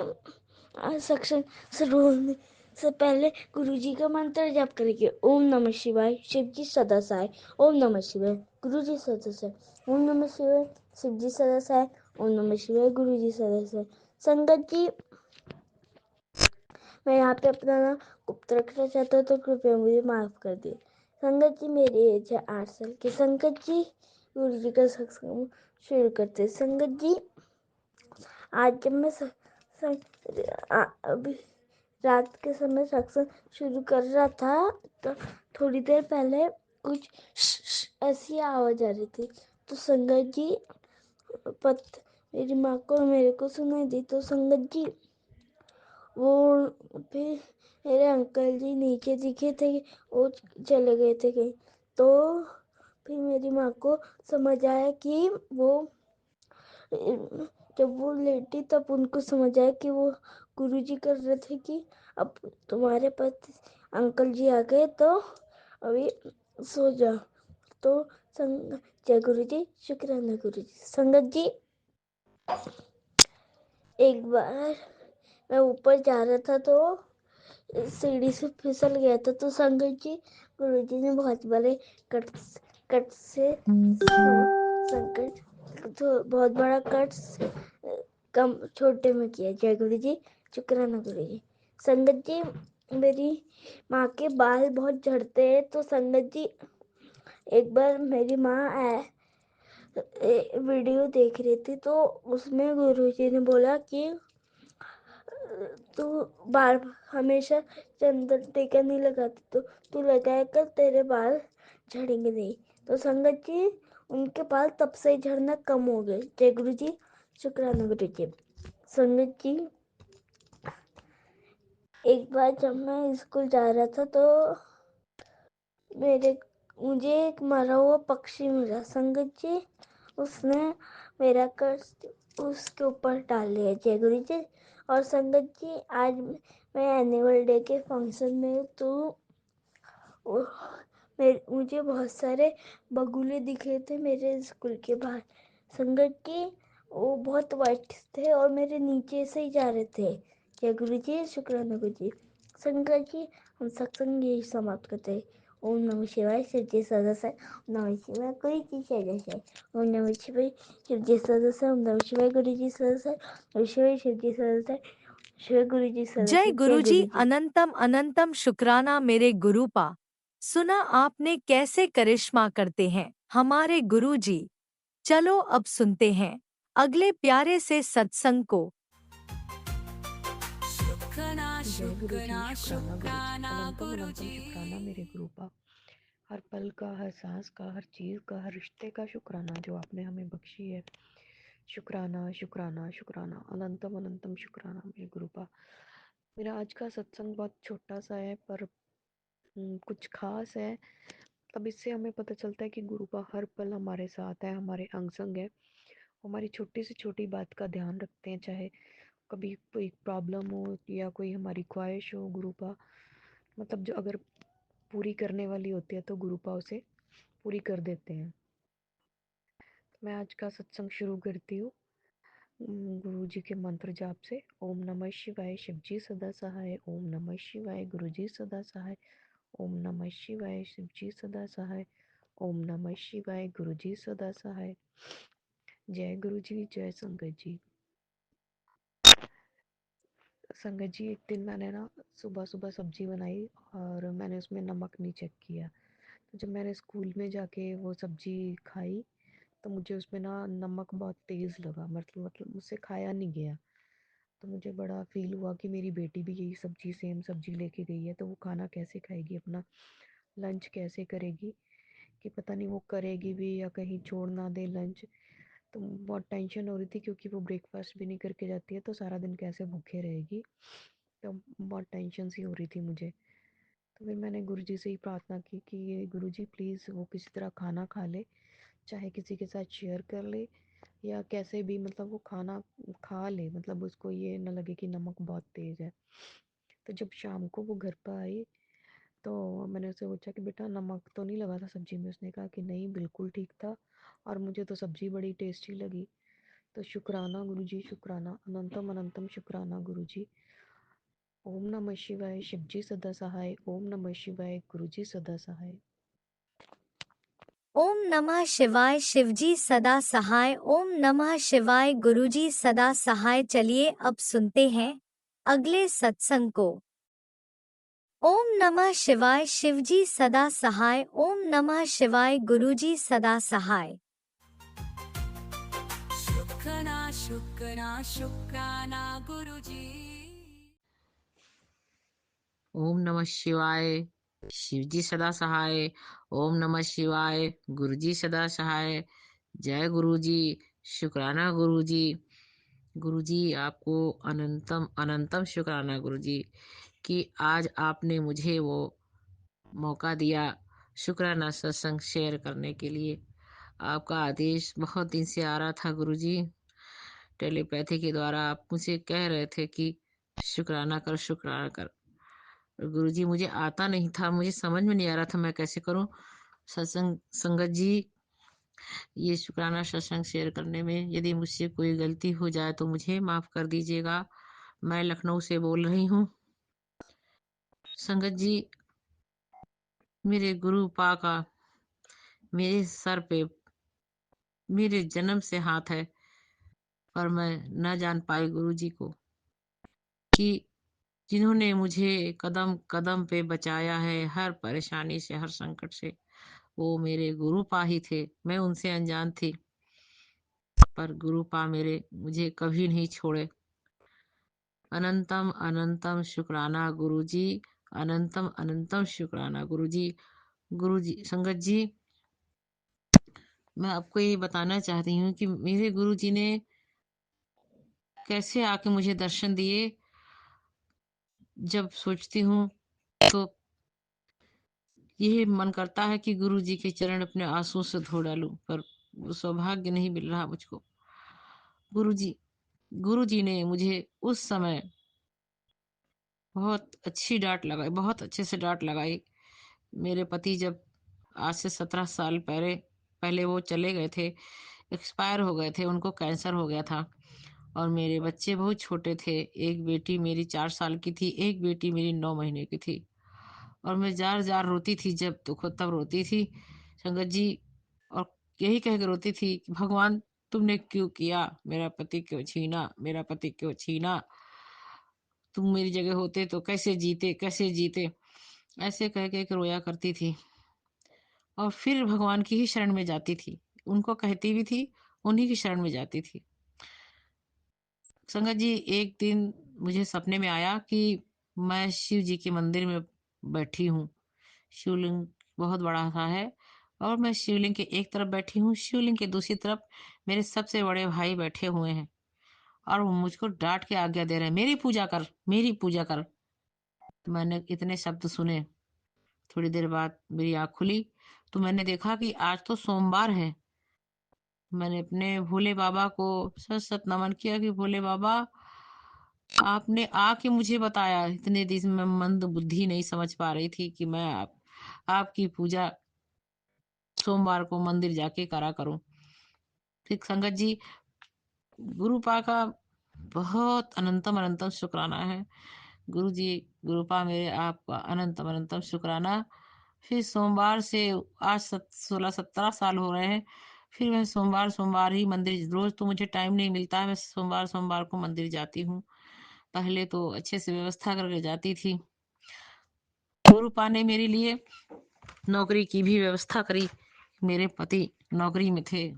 सत्संग शुरू होने से पहले गुरु जी का मंत्र जप करेंगे। ओम नमः शिवाय, शिव जी सदा सहाय। ओम नमः शिवाय, गुरु जी सदा सहाय। ओम नमः शिवाय, शिव जी सदा सहाय। ओम नमः शिवाय, गुरु जी सदा सहाय। संगत जी, मैं यहाँ पे अपना नाम गुप्त रखना चाहता हूँ तो कृपया मुझे माफ कर दिए। संगत जी, मेरी एज है 8 साल की। संगत जी, गुरु जी का सत्संग शुरू करते हैं। संगत जी, आज जब मैं अभी रात के समय सत्संग शुरू कर रहा था तो थोड़ी देर पहले कुछ ऐसी आवाज आ रही थी। तो संगत जी, मेरी माँ को मेरे को सुनाई दी। तो संगत जी, वो फिर मेरे अंकल जी नीचे दिखे थे, वो चले गए थे कहीं। तो फिर मेरी माँ को समझ आया कि वो, जब वो लेटी तब उनको समझ आया कि वो गुरुजी कर रहे थे कि अब तुम्हारे पास अंकल जी आ गए तो अभी सो जा। तो जय गुरु जी, शुक्राना गुरु जी। संगत जी, एक बार मैं ऊपर जा रहा था तो सीढ़ी से फिसल गया था। तो संगत जी, गुरु जी ने बहुत बड़े कट से संकट तो बहुत बड़ा कट कम छोटे में किया। जय गुरु जी, शुक्राना गुरुजी। संगत जी, मेरी माँ के बाल बहुत झड़ते हैं, तो संगत जी एक बार मेरी माँ वीडियो देख रही थी, तो उसमें गुरुजी ने बोला कि तू बाल हमेशा चंदन टीका नहीं लगाती, तो तू लगाया कर, तेरे बाल झड़ेंगे नहीं। तो संगत जी, उनके बाल तब से ही झड़ना कम हो गए। जय गुरु जी, शुक्राना गुरु जी। संगत जी, एक बार जब मैं स्कूल जा रहा था, तो मुझे एक मरा हुआ पक्षी मिला। संगत जी, उसने मेरा कर्ज उसके ऊपर डाल लिया। जय गुरु जी। और संगत जी, आज मैं एनुअल डे के फंक्शन में हूँ, तो मुझे बहुत सारे बगुले दिखे थे मेरे स्कूल के बाहर। संगत जी, वो बहुत वाइट थे और मेरे नीचे से ही जा रहे थे। जय गुरु जी, शुक्राना गुरु जी। संगत जी, हम सत्संग यही समाप्त करते हैं। ओम नमः शिवाय, शिव जी सदा से। ओम नमः शिवाय, गुरु जी सदा से। ओम नमः शिवाय, शिव जी सदा से। ओम नमः शिवाय, गुरु जी सदा से। ओम शिवाय, शिव जी सदा से। शिव गुरु जी सदा जय से। जय गुरुजी, गुरु जी। अनंतम अनंतम शुक्राना मेरे गुरुपा। सुना आपने कैसे करिश्मा करते हैं हमारे गुरुजी। चलो अब सुनते हैं अगले प्यारे से सत्संग को। शुक्राना जय गुरु जी, शुक्राना शुक्राना गुरु जी, शुक्राना अनंतम अनंतम गुरुजी। शुक्राना मेरे गुरुपा। हर पल का, हर सांस का, हर चीज़ का, हर रिश्ते का शुक्राना जो आपने हमें बख्शी है। शुक्राना शुक्राना शुक्राना, अनंतम अनंतम शुक्राना मेरे गुरुपा। मेरा आज का सत्संग बहुत छोटा सा है, पर कुछ खास है। तब इससे हमें पता चलता है कि गुरुपा हर पल हमारे साथ है, हमारे अंग संग है। हमारी छोटी से छोटी बात का ध्यान रखते हैं, चाहे कभी कोई प्रॉब्लम हो या कोई हमारी ख्वाहिश हो, गुरुपा मतलब जो अगर पूरी करने वाली होती है तो गुरुपा उसे पूरी कर देते हैं। मैं आज का सत्संग शुरू करती हूँ गुरु जी के मंत्र जाप से। ओम नमः शिवाय, शिव जी सदा सहाय। ओम नमः शिवाय, गुरु जी सदा सहाय। ओम नमः शिवाय, शिव जी सदा सहाय। ओम नमः शिवाय, गुरु जी सदा सहाय। जय गुरु जी, जय संगत जी। संगत जी, एक दिन मैंने ना सुबह सुबह सब्जी बनाई और मैंने उसमें नमक नहीं चेक किया। तो जब मैंने स्कूल में जाके वो सब्जी खाई, तो मुझे उसमें ना नमक बहुत तेज़ लगा, मतलब मुझसे खाया नहीं गया। तो मुझे बड़ा फील हुआ कि मेरी बेटी भी यही सब्जी, सेम सब्जी लेके गई है, तो वो खाना कैसे खाएगी, अपना लंच कैसे करेगी, कि पता नहीं वो करेगी भी या कहीं छोड़ ना दे लंच। तो बहुत टेंशन हो रही थी, क्योंकि वो ब्रेकफास्ट भी नहीं करके जाती है, तो सारा दिन कैसे भूखे रहेगी। तो बहुत टेंशन सी हो रही थी मुझे। तो फिर मैंने गुरुजी से ही प्रार्थना की कि ये गुरुजी प्लीज़ वो किसी तरह खाना खा ले, चाहे किसी के साथ शेयर कर ले या कैसे भी, मतलब वो खाना खा ले, मतलब उसको ये ना लगे कि नमक बहुत तेज़ है। तो जब शाम को वो घर पर आई, तो मैंने उससे पूछा कि बेटा नमक तो नहीं लगा था सब्जी में? उसने कहा कि नहीं, बिल्कुल ठीक था और मुझे तो सब्जी बड़ी टेस्टी लगी। तो शुक्राना गुरुजी, शुक्राना, अनंतम अनंतम शुक्राना गुरुजी। ओम नमः शिवाय, शिवजी सदा सहाय। ओम नमः शिवाय, गुरुजी सदा सहाय। ओम नमः शिवाय, शिवजी सदा सहाय। ओम नमः शिवाय, गुरुजी सदा सहाय। चलिए अब सुनते हैं अगले सत्संग को। ओम नमः शिवाय, शिवजी सदा सहाय। ओम नमः शिवाय, गुरुजी सदा सहाय। शुक्राना शुक्राना शुक्राना गुरुजी। ओम नमः शिवाय, शिवजी सदा सहाय। ओम नमः शिवाय, गुरुजी सदा सहाय। जय गुरुजी, शुक्राना गुरुजी। गुरुजी आपको अनंतम अनंतम शुक्राना गुरुजी कि आज आपने मुझे वो मौका दिया शुक्राना सत्संग शेयर करने के लिए। आपका आदेश बहुत दिन से आ रहा था गुरुजी, टेलीपैथी के द्वारा आप मुझे कह रहे थे कि शुक्राना कर, शुक्राना कर। गुरुजी मुझे आता नहीं था, मुझे समझ में नहीं आ रहा था मैं कैसे करूं। सत्संग संगत जी, ये शुक्राना सत्संग शेयर करने में यदि मुझसे कोई गलती हो जाए तो मुझे माफ कर दीजिएगा। मैं लखनऊ से बोल रही हूँ। संगत जी, मेरे गुरु पा का मेरे सर पे मेरे जन्म से हाथ है, पर मैं न जान पाई गुरुजी को। कि जिन्होंने मुझे कदम कदम पे बचाया है हर परेशानी से, हर संकट से, वो मेरे गुरुपा ही थे। मैं उनसे अनजान थी, पर गुरुपा मेरे मुझे कभी नहीं छोड़े। अनंतम अनंतम शुक्राना गुरुजी, अनंतम अनंतम शुक्राना गुरुजी। गुरुजी संगत जी, मैं आपको ये बताना चाहती हूँ कि मेरे गुरुजी ने कैसे आके मुझे दर्शन दिए। जब सोचती हूँ तो यही मन करता है कि गुरुजी के चरण अपने आंसू से धो डालूं, पर वो सौभाग्य नहीं मिल रहा मुझको। गुरुजी गुरुजी ने मुझे उस समय बहुत अच्छी डांट लगाई, बहुत अच्छे से डांट लगाई। मेरे पति जब आज से 17 साल पहले पहले वो चले गए थे, एक्सपायर हो गए थे, उनको कैंसर हो गया था और मेरे बच्चे बहुत छोटे थे। एक बेटी मेरी 4 साल की थी, एक बेटी मेरी 9 महीने की थी और मैं जार-जार रोती थी, जब देखो तब रोती थी संगत जी, और यही कह के रोती थी कि भगवान तुमने क्यों किया? मेरा पति क्यों छीना? मेरा पति क्यों छीना? तुम मेरी जगह होते तो कैसे जीते, कैसे जीते? ऐसे कह के रोया करती थी और फिर भगवान की ही शरण में जाती थी। उनको कहती भी थी, उन्हीं की शरण में जाती थी। संगत जी, एक दिन मुझे सपने में आया कि मैं शिव जी के मंदिर में बैठी हूँ। शिवलिंग बहुत बड़ा सा है और मैं शिवलिंग के एक तरफ बैठी हूँ, शिवलिंग के दूसरी तरफ मेरे सबसे बड़े भाई बैठे हुए हैं और वो मुझको डांट के आज्ञा दे रहे हैं, मेरी पूजा कर, मेरी पूजा कर। मैंने इतने शब्द सुने। थोड़ी देर बाद मेरी आँख खुली तो मैंने देखा कि आज तो सोमवार है। मैंने अपने भोले बाबा को सत-सत नमन किया कि भोले बाबा, आपने आके मुझे बताया। इतने दिन मैं मंद बुद्धि नहीं समझ पा रही थी कि मैं आपकी पूजा सोमवार को मंदिर जाके करा करूं। फिर संगत जी, गुरुपा का बहुत अनंतम अनंतम शुक्राना है। गुरु जी, गुरुपा मेरे आपका अनंतम अनंतम शुक्राना। फिर सोमवार से आज 16-17 साल हो रहे हैं। फिर मैं सोमवार सोमवार ही मंदिर, रोज तो मुझे टाइम नहीं मिलता है, मैं सोमवार सोमवार को मंदिर जाती हूँ। पहले तो अच्छे से व्यवस्था करके जाती थी। गुरुपा ने मेरे लिए नौकरी की भी व्यवस्था करी। मेरे पति नौकरी में थे,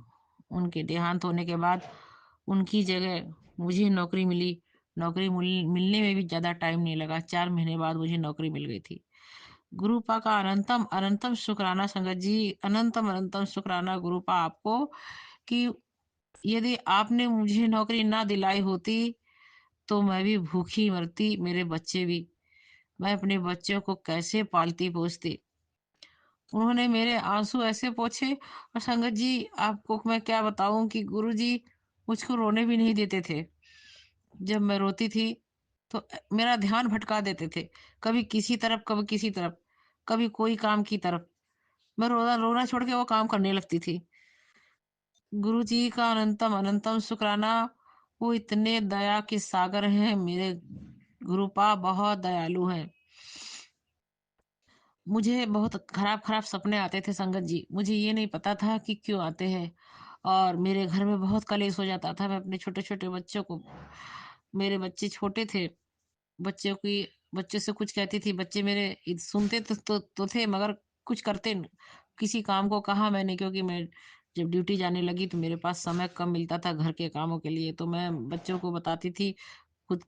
उनके देहांत होने के बाद उनकी जगह मुझे नौकरी मिली। नौकरी मिलने में भी ज्यादा टाइम नहीं लगा, 4 महीने बाद मुझे नौकरी मिल गई थी। गुरुपा का अनंतम अनंतम शुक्राना संगत जी, अनंतम अनंतम शुक्राना गुरुपा आपको कि यदि आपने मुझे नौकरी ना दिलाई होती तो मैं भी भूखी मरती, मेरे बच्चे भी। मैं अपने बच्चों को कैसे पालती पोसती। उन्होंने मेरे आंसू ऐसे पोंछे और संगत जी, आपको मैं क्या बताऊं कि गुरुजी मुझको रोने भी नहीं देते थे। जब मैं रोती थी तो मेरा ध्यान भटका देते थे, कभी किसी तरफ, कभी किसी तरफ, कभी कोई काम की तरफ। मैं रोना रोना छोड़ के वो काम करने लगती थी। गुरुजी का अनंतम अनंतम शुक्राना। वो इतने दया के सागर हैं, मेरे गुरुपा बहुत दयालु हैं। मुझे बहुत खराब-खराब सपने आते थे संगत जी। मुझे ये नहीं पता था कि क्यों आते हैं और मेरे घर में बहुत कलेश हो जाता था। मैं अपने छोटे-छोटे बच्चों को, मेरे बच्चे छोटे थे, बच्चों की बच्चों से कुछ कहती थी, बच्चे मेरे सुनते तो थे मगर कुछ करते न किसी काम को कहा मैंने, क्योंकि मैं जब ड्यूटी जाने लगी तो मेरे पास समय कम मिलता था घर के कामों के लिए, तो मैं बच्चों को बताती थी, खुद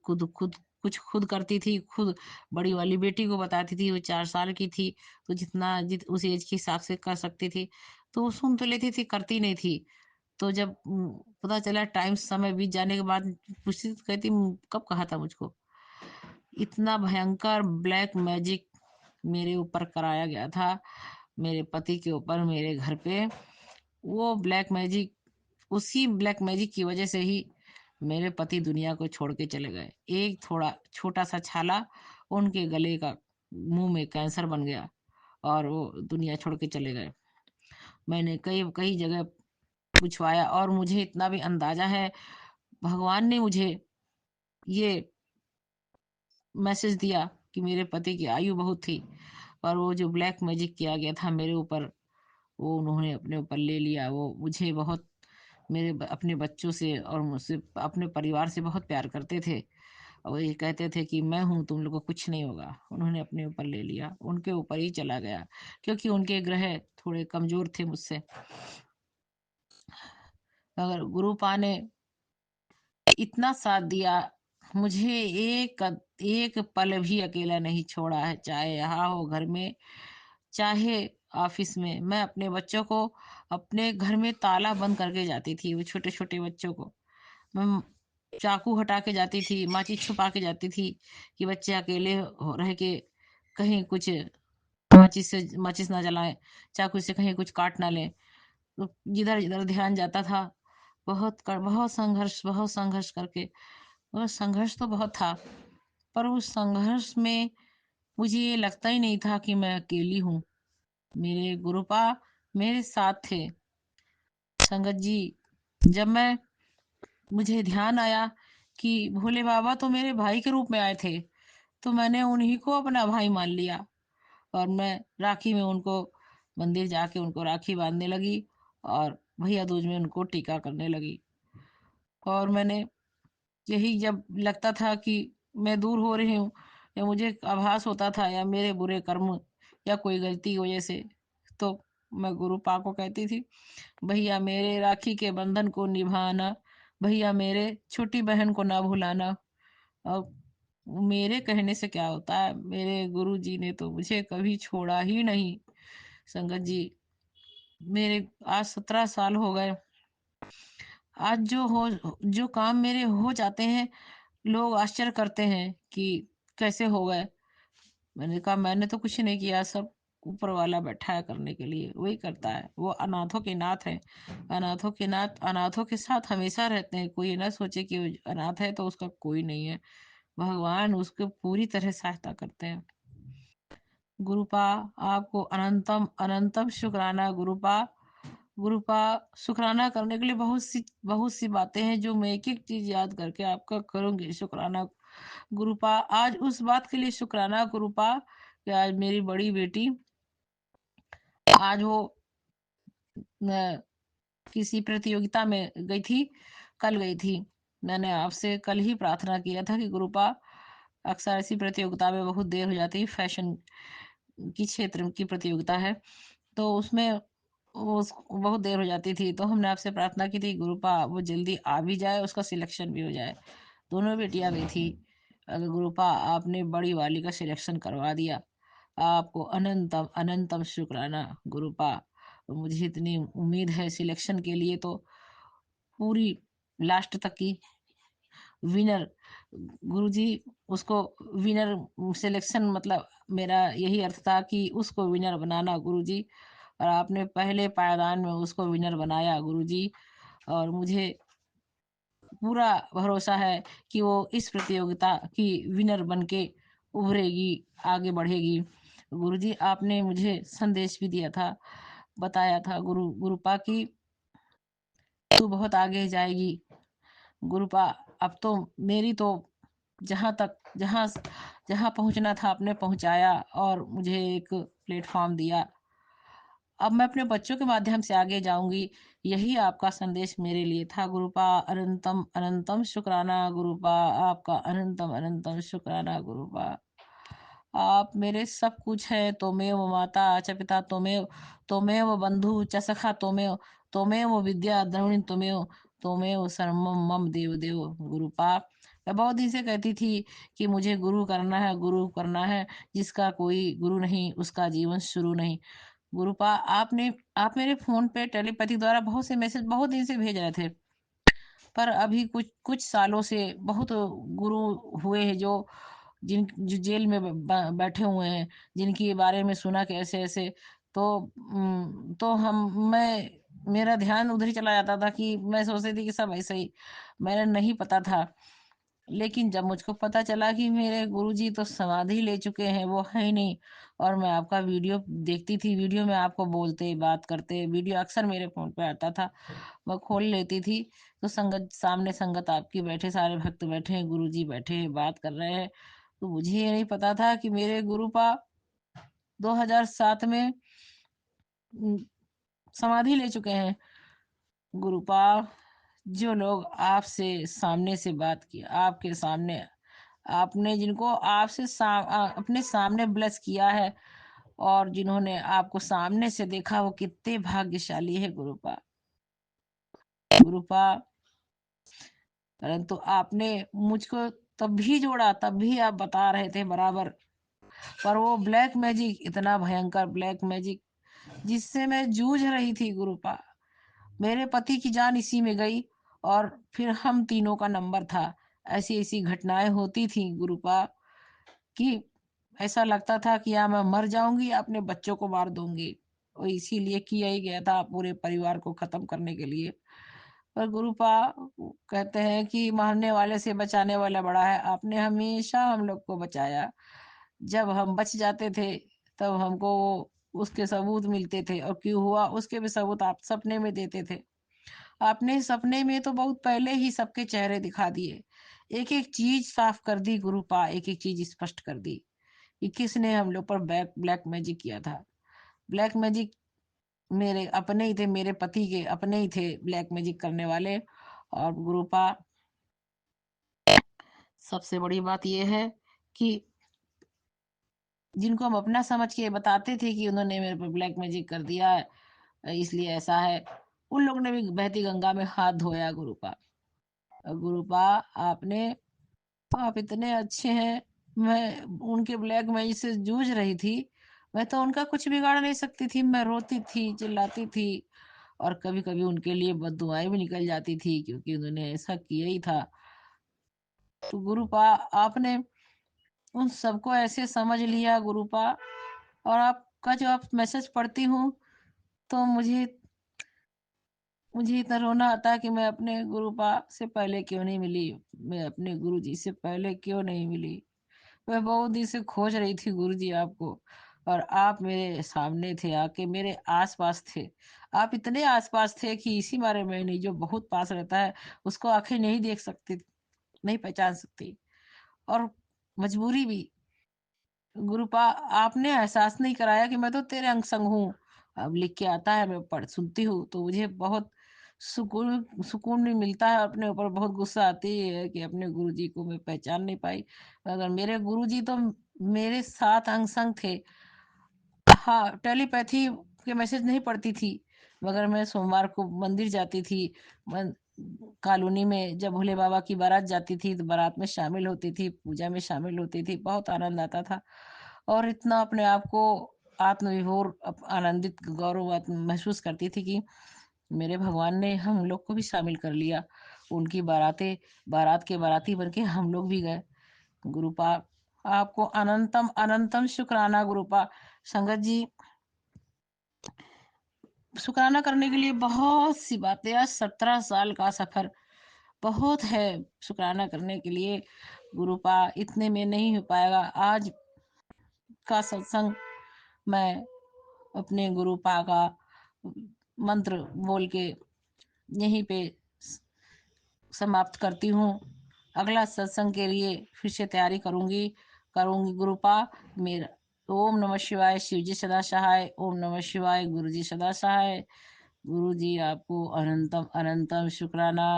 कुछ खुद करती थी, खुद बड़ी वाली बेटी को बताती थी, वो 4 साल की थी, तो जितना उस एज के हिसाब से कर सकती थी, तो वो सुन तो लेती थी, करती नहीं थी। तो जब पता चला टाइम समय बीत जाने के बाद पूछती थी, तो कहती कब कहा था मुझको? इतना भयंकर ब्लैक मैजिक मेरे ऊपर कराया गया था, मेरे पति के ऊपर, मेरे घर पे। वो ब्लैक मैजिक, उसी ब्लैक मैजिक की वजह से ही मेरे पति दुनिया को छोड़ के चले गए। एक थोड़ा छोटा सा छाला उनके गले का, मुंह में कैंसर बन गया और वो दुनिया छोड़ के चले गए। मैंने कई कई जगह पूछवाया और मुझे इतना भी अंदाजा है, भगवान ने मुझे ये मैसेज दिया कि मेरे पति की आयु बहुत थी, पर वो जो ब्लैक मैजिक किया गया था मेरे ऊपर, वो उन्होंने अपने ऊपर ले लिया। वो मुझे बहुत, अपने बच्चों से और मुझसे, अपने परिवार से बहुत प्यार करते थे, और वही कहते थे कि मैं हूँ, तुम लोग को कुछ नहीं होगा। उन्होंने अपने ऊपर ले लिया, उनके ऊपर ही चला गया, क्योंकि उनके ग्रह थोड़े कमज़ोर थे मुझसे। अगर गुरुपा ने इतना साथ दिया, मुझे एक पल भी अकेला नहीं छोड़ा है, चाहे यहाँ हो घर में, चाहे ऑफिस में। मैं अपने बच्चों को अपने घर में ताला बंद करके जाती थी, वो छोटे-छोटे बच्चों को। मैं चाकू हटा के जाती थी, माचिस छुपा के जाती थी कि बच्चे अकेले रह के कहीं कुछ माचिस ना जलाएँ, चाकू से कहीं कुछ काट ना लें। तो जिधर-जिधर ध्यान जाता था, बहुत संघर्ष करके, और संघर्ष तो बहुत था, पर उस संघर्ष में मुझे ये लगता ही नहीं था कि मैं अकेली हूँ। मेरे गुरुपा मेरे साथ थे। संगत जी, जब मुझे ध्यान आया कि भोले बाबा तो मेरे भाई के रूप में आए थे, तो मैंने उन्हीं को अपना भाई मान लिया, और मैं राखी में उनको मंदिर जाके उनको राखी बांधने लगी, और भैया दूज में उनको टीका करने लगी। और मैंने यही जब लगता था कि मैं दूर हो रही हूँ, या मुझे आभास होता था, या मेरे बुरे कर्म या कोई गलती की वजह से, तो मैं गुरु पा को कहती थी, भैया मेरे राखी के बंधन को निभाना, भैया मेरे छोटी बहन को ना भुलाना। और मेरे कहने से क्या होता है, मेरे गुरु जी ने तो मुझे कभी छोड़ा ही नहीं। संगत जी, मेरे आज 17 साल हो गए। आज जो काम मेरे हो जाते हैं, लोग आश्चर्य करते हैं कि कैसे हो गए। मैंने कहा मैंने तो कुछ नहीं किया, सब ऊपर वाला बैठा है करने के लिए, वही करता है। वो अनाथों के नाथ है, अनाथों के नाथ अनाथों के साथ हमेशा रहते हैं। कोई ना सोचे कि वो अनाथ है तो उसका कोई नहीं है, भगवान उसको पूरी तरह सहायता करते हैं। गुरुपा, आपको अनंतम अनंतम शुक्राना गुरुपा। गुरुपा, शुक्राना करने के लिए बहुत सी बातें हैं, जो मैं एक एक चीज याद करके आपका करूंगी शुक्राना। गुरुपा, आज उस बात के लिए शुक्राना गुरुपा कि आज मेरी बड़ी बेटी, आज वो न, किसी प्रतियोगिता में गई थी, कल गई थी। मैंने आपसे कल ही प्रार्थना किया था कि गुरुपा, अक्सर ऐसी प्रतियोगिता में बहुत देर हो जाती है, फैशन की क्षेत्र की प्रतियोगिता है, तो उसमें बहुत देर हो जाती थी, तो हमने आपसे प्रार्थना की थी गुरुपा वो जल्दी आ भी जाए, उसका सिलेक्शन भी हो जाए। दोनों बेटियां गई थी। अगर गुरुपा आपने बड़ी वाली का सिलेक्शन करवा दिया, आपको अनंतम अनंतम शुक्राना गुरुपा। मुझे इतनी उम्मीद है सिलेक्शन के लिए, तो पूरी लास्ट तक की विनर गुरुजी, उसको विनर सिलेक्शन, मतलब मेरा यही अर्थ था कि उसको विनर बनाना गुरुजी, और आपने पहले पायदान में उसको विनर बनाया गुरुजी। और मुझे पूरा भरोसा है कि वो इस प्रतियोगिता की विनर बनके उभरेगी, आगे बढ़ेगी। गुरुजी, आपने मुझे संदेश भी दिया था, बताया था गुरुपा की तू बहुत आगे जाएगी। गुरुपा, अब तो मेरी तो जहाँ तक जहाँ जहाँ पहुँचना था आपने पहुँचाया, और मुझे एक प्लेटफॉर्म दिया। अब मैं अपने बच्चों के माध्यम से आगे जाऊंगी, यही आपका संदेश मेरे लिए था गुरुपा। अनंतम अनंतम शुक्राना गुरुपा, आपका अनंतम अनंतम शुक्राना गुरुपा। आप मेरे सब कुछ है, त्वमेव माता च पिता त्वमेव, त्वमेव बंधु च सखा त्वमेव, त्वमेव विद्या द्रविण त्वमेव, त्वमेव सर्वम मम देव देव गुरुपा। मैं बहुत दिन से कहती थी कि मुझे गुरु करना है, गुरु करना है। जिसका कोई गुरु नहीं, उसका जीवन शुरू नहीं। गुरुपा, आप मेरे फोन पे टेलीपैथी द्वारा बहुत से मैसेज बहुत दिन से भेज रहे थे, पर अभी कुछ कुछ सालों से बहुत गुरु हुए हैं जो जेल में बैठे हुए हैं, जिनके बारे में सुना कि ऐसे ऐसे, तो तो हम मैं मेरा ध्यान उधर ही चला जाता था कि मैं सोचती थी कि सब ऐसे ही, मैंने नहीं पता था। लेकिन जब मुझको पता चला कि मेरे गुरुजी तो समाधि ले चुके हैं, वो है ही नहीं, और मैं आपका वीडियो देखती थी, वीडियो में आपको बोलते बात करते वीडियो अक्सर मेरे फोन पे आता था, मैं खोल लेती थी, तो संगत आपकी बैठे, सारे भक्त बैठे हैं, गुरुजी बैठे हैं, बात कर रहे हैं। तो मुझे ये नहीं पता था कि मेरे गुरुपा 2007 में उम, समाधि ले चुके हैं। गुरुपा, जो लोग आपसे सामने से बात किया, आपके सामने आपने जिनको आपसे अपने सामने ब्लेस किया है और जिन्होंने आपको सामने से देखा वो कितने भाग्यशाली है गुरुपा। गुरुपा, परंतु आपने मुझको तब भी जोड़ा, तब भी आप बता रहे थे बराबर, पर वो ब्लैक मैजिक, इतना भयंकर ब्लैक मैजिक जिससे मैं जूझ रही थी गुरुपा, मेरे पति की जान इसी में गई और फिर हम तीनों का नंबर था। ऐसी ऐसी घटनाएं होती थी गुरुपा कि ऐसा लगता था कि या मैं मर जाऊंगी या अपने बच्चों को मार दूंगी, और इसीलिए किया ही गया था पूरे परिवार को खत्म करने के लिए। पर गुरुपा, कहते हैं कि मारने वाले से बचाने वाला बड़ा है। आपने हमेशा हम लोग को बचाया। जब हम बच जाते थे तब हमको उसके सबूत मिलते थे, और क्यों हुआ उसके भी सबूत आप सपने में देते थे। आपने सपने में तो बहुत पहले ही सबके चेहरे दिखा दिए, एक एक चीज साफ कर दी गुरुपा, एक एक चीज स्पष्ट कर दी कि किसने हम लोग पर ब्लैक मैजिक किया था। ब्लैक मैजिक मेरे अपने ही थे, मेरे पति के अपने ही थे ब्लैक मैजिक करने वाले। और गुरुपा, सबसे बड़ी बात यह है कि जिनको हम अपना समझ के बताते थे कि उन्होंने मेरे पर ब्लैक मैजिक कर दिया है, इसलिए ऐसा है, उन लोगों ने भी बहती गंगा में हाथ धोया गुरुपा। गुरुपा, आपने आप इतने अच्छे हैं। मैं उनके ब्लैक मैजिक से जूझ रही थी, मैं तो उनका कुछ बिगाड़ नहीं सकती थी। मैं रोती थी, चिल्लाती थी, और कभी कभी उनके लिए बददुआएं भी निकल जाती थी क्योंकि उन्होंने ऐसा किया ही था। तो गुरुपा, आपने उन सबको ऐसे समझ लिया गुरुपा, और आपका जो आप मैसेज पढ़ती हूँ तो मुझे मुझे इतना रोना आता है कि मैं अपने गुरुपा से पहले क्यों नहीं मिली, मैं अपने गुरुजी से पहले क्यों नहीं मिली। मैं बहुत दिन से खोज रही थी गुरुजी आपको, और आप मेरे सामने थे, आके मेरे आसपास थे। आप इतने आसपास थे कि इसी बारे में नहीं, जो बहुत पास रहता है उसको आंखें नहीं देख सकती, नहीं पहचान सकती, और मजबूरी भी। गुरुपा, आपने एहसास नहीं कराया कि मैं तो तेरे अंग संग हूँ। अब लिख के आता है, मैं पढ़ सुनती हूँ तो मुझे बहुत सुकून सुकून भी मिलता है। अपने ऊपर बहुत गुस्सा आती है कि अपने गुरुजी को मैं पहचान नहीं पाई, मगर मेरे गुरुजी तो मेरे साथ अंग संग थे। हाँ, टेलीपैथी के मैसेज नहीं पढ़ती थी, मगर मैं सोमवार को मंदिर जाती थी। कॉलोनी में जब भोले बाबा की बारात जाती थी तो बारात में शामिल होती थी, पूजा में शामिल होती थी, बहुत आनंद आता था। और इतना अपने आप को आत्मविभोर आनंदित गौरव महसूस करती थी कि मेरे भगवान ने हम लोग को भी शामिल कर लिया। उनकी बारात के बाराती बन के हम लोग भी गए। गुरुपा, आपको अनंतम अनंतम शुक्राना गुरुपा। संगत जी, शुक्राना करने के लिए बहुत सी बातें, आज 17 साल का सफर बहुत है शुक्राना करने के लिए गुरुपा, इतने में नहीं हो पाएगा। आज का सत्संग मैं अपने गुरुपा का मंत्र बोल के यहीं पे समाप्त करती हूँ। अगला सत्संग के लिए फिर से तैयारी करूंगी गुरुपा। मेरा ओम नमः शिवाय, शिव जी सदा सहाय। ओम नमः शिवाय, गुरु जी सदा सहाय। गुरु जी आपको अनंतम अनंतम शुक्राना।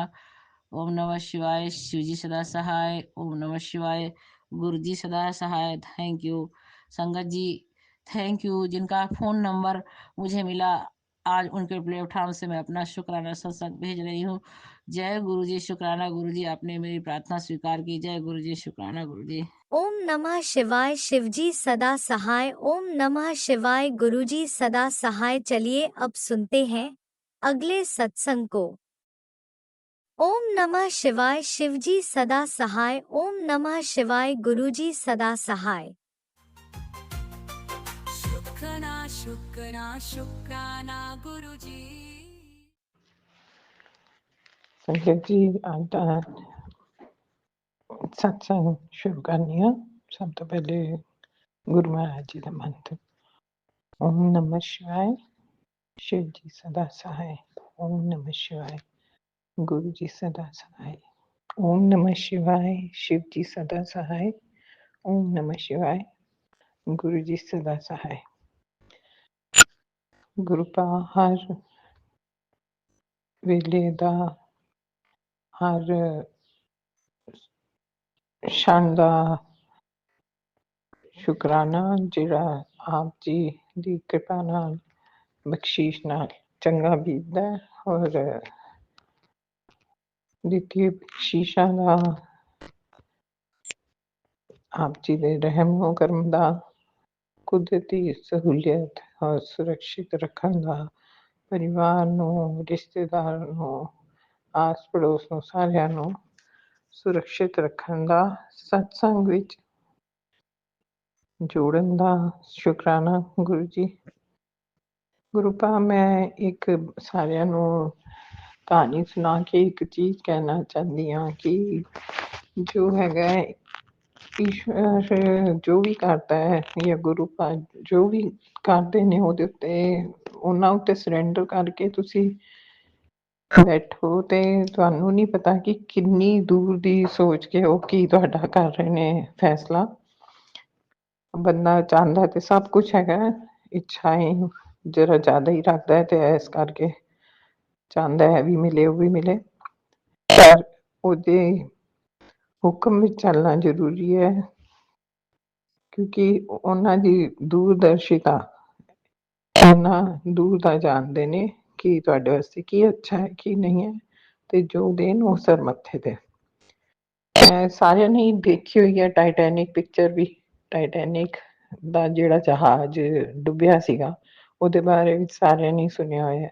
ओम नमः शिवाय, शिव जी सदा सहाय। ओम नमः शिवाय, गुरु जी सदा सहाय। थैंक यू संगत जी, थैंक यू। जिनका फोन नंबर मुझे मिला, आज उनके प्लेटफॉर्म से मैं अपना शुक्राना सत्संग भेज रही हूँ। जय गुरु जी, शुक्राना गुरु जी, आपने मेरी प्रार्थना स्वीकार की। जय गुरु जी, शुक्राना गुरु जी। ओम नमः शिवाय, शिवजी सदा सहाय। ओम नमः शिवाय, गुरुजी सदा सहाय। चलिए अब सुनते हैं अगले सत्संग को। ओम नमः शिवाय, शिवजी सदा सहाय। ओम नमः शिवाय, गुरुजी सदा सहाय। शुक्राना शुक्राना शुक्राना गुरुजी। संगत जी, आज सत्संग शुरू करनी है। सब तो पहले गुरु महाराज जी का मंत्र। ओम नमः शिवाय, शिव जी सदा सहाय। ओम नमः शिवाय, गुरु जी सदा सहाय। ओम नमः शिवाय, शिव जी सदा सहाय। ओम नमः शिवाय, गुरु जी सदा सहाय। गुरुपा हर ਵੇਲੇ ਦਾ, ਹਰ ਦਰਸ਼ਨ ਦਾ ਸ਼ੁਕਰਾਨਾ ਜਿਹੜਾ ਆਪ ਜੀ ਦੀ ਕਿਰਪਾ ਨਾਲ ਬਖਸ਼ੀਸ਼ ਨਾਲ ਚੰਗਾ ਬੀਤਦਾ ਹੈ ਔਰ ਦਿੱਤੀ ਬਖਸ਼ੀਸ਼ਾਂ ਦਾ ਆਪ ਜੀ ਦੇ ਰਹਿਮ ਕਰਮ ਦਾ ਕੁਦਰਤੀ ਸਹੂਲੀਅਤ ਔਰ ਸੁਰੱਖਿਅਤ ਰੱਖਣ ਦਾ ਪਰਿਵਾਰ ਨੂੰ ਰਿਸ਼ਤੇਦਾਰ ਨੂੰ ਆਸ ਪੜੋਸ ਨੂੰ ਸਾਰਿਆਂ ਨੂੰ ਸੁਰੱਖਿਅਤ ਰੱਖਣ ਦਾ ਸਤਸੰਗ ਵਿੱਚ ਜੋੜਨ ਦਾ ਸ਼ੁਕਰਾਨਾ ਗੁਰੂ ਜੀ। ਗੁਰੂ ਪਾ ਮੈਂ ਇੱਕ ਸਾਰਿਆਂ ਨੂੰ ਕਹਾਣੀ ਸੁਣਾ ਕੇ ਇੱਕ ਚੀਜ਼ ਕਹਿਣਾ ਚਾਹੁੰਦੀ ਹਾਂ ਕਿ ਜੋ ਹੈਗਾ ਈਸ਼ਵਰ ਜੋ ਵੀ ਕਰਦਾ ਹੈ ਜਾਂ ਗੁਰੂ ਪਾ ਜੋ ਵੀ ਕਰਦੇ ਨੇ ਉਹਦੇ ਉੱਤੇ ਉਹਨਾਂ ਉੱਤੇ ਸਰੈਂਡਰ ਕਰਕੇ ਤੁਸੀਂ ਬੈਠੋ ਤੇ ਤੁਹਾਨੂੰ ਨਹੀਂ ਪਤਾ ਕਿ ਕਿੰਨੀ ਦੂਰ ਦੀ ਸੋਚ ਕੇ ਉਹ ਕੀ ਤੁਹਾਡਾ ਕਰ ਰਹੇ ਨੇ ਫੈਸਲਾ। ਬੰਦਾ ਚਾਹੁੰਦਾ ਤੇ ਸਭ ਕੁਛ ਹੈਗਾ, ਇੱਛਾਏ ਜਰਾ ਜ਼ਿਆਦਾ ਹੀ ਰੱਖਦਾ ਹੈ ਤੇ ਇਸ ਕਰਕੇ ਚਾਹੁੰਦਾ ਹੈ ਵੀ ਮਿਲੇ ਉਹ ਵੀ ਮਿਲੇ, ਪਰ ਉਹਦੇ ਹੁਕਮ ਵਿੱਚ ਚੱਲਣਾ ਜ਼ਰੂਰੀ ਹੈ ਕਿਉਂਕਿ ਉਹਨਾਂ ਦੀ ਦੂਰਦਰਸ਼ਿਤਾ ਉਹਨਾਂ ਦੂਰ ਦਾ ਜਾਣਦੇ ਨੇ ਕਿ ਤੁਹਾਡੇ ਵਾਸਤੇ ਕੀ ਅੱਛਾ ਹੈ ਕੀ ਨਹੀਂ ਹੈ ਤੇ ਜੋ ਦੇਣ ਉਹ ਸਰ ਮੱਥੇ ਤੇ। ਮੈਂ ਸਾਰਿਆਂ ਨੇ ਦੇਖੀ ਹੋਈ ਹੈ ਟਾਈਟੈਨਿਕ ਪਿਕਚਰ ਵੀ, ਟਾਈਟੈਨਿਕ ਦਾ ਜਿਹੜਾ ਜਹਾਜ਼ ਡੁੱਬਿਆ ਸੀਗਾ ਉਹਦੇ ਬਾਰੇ ਵਿੱਚ ਸਾਰਿਆਂ ਨੇ ਸੁਣਿਆ ਹੋਇਆ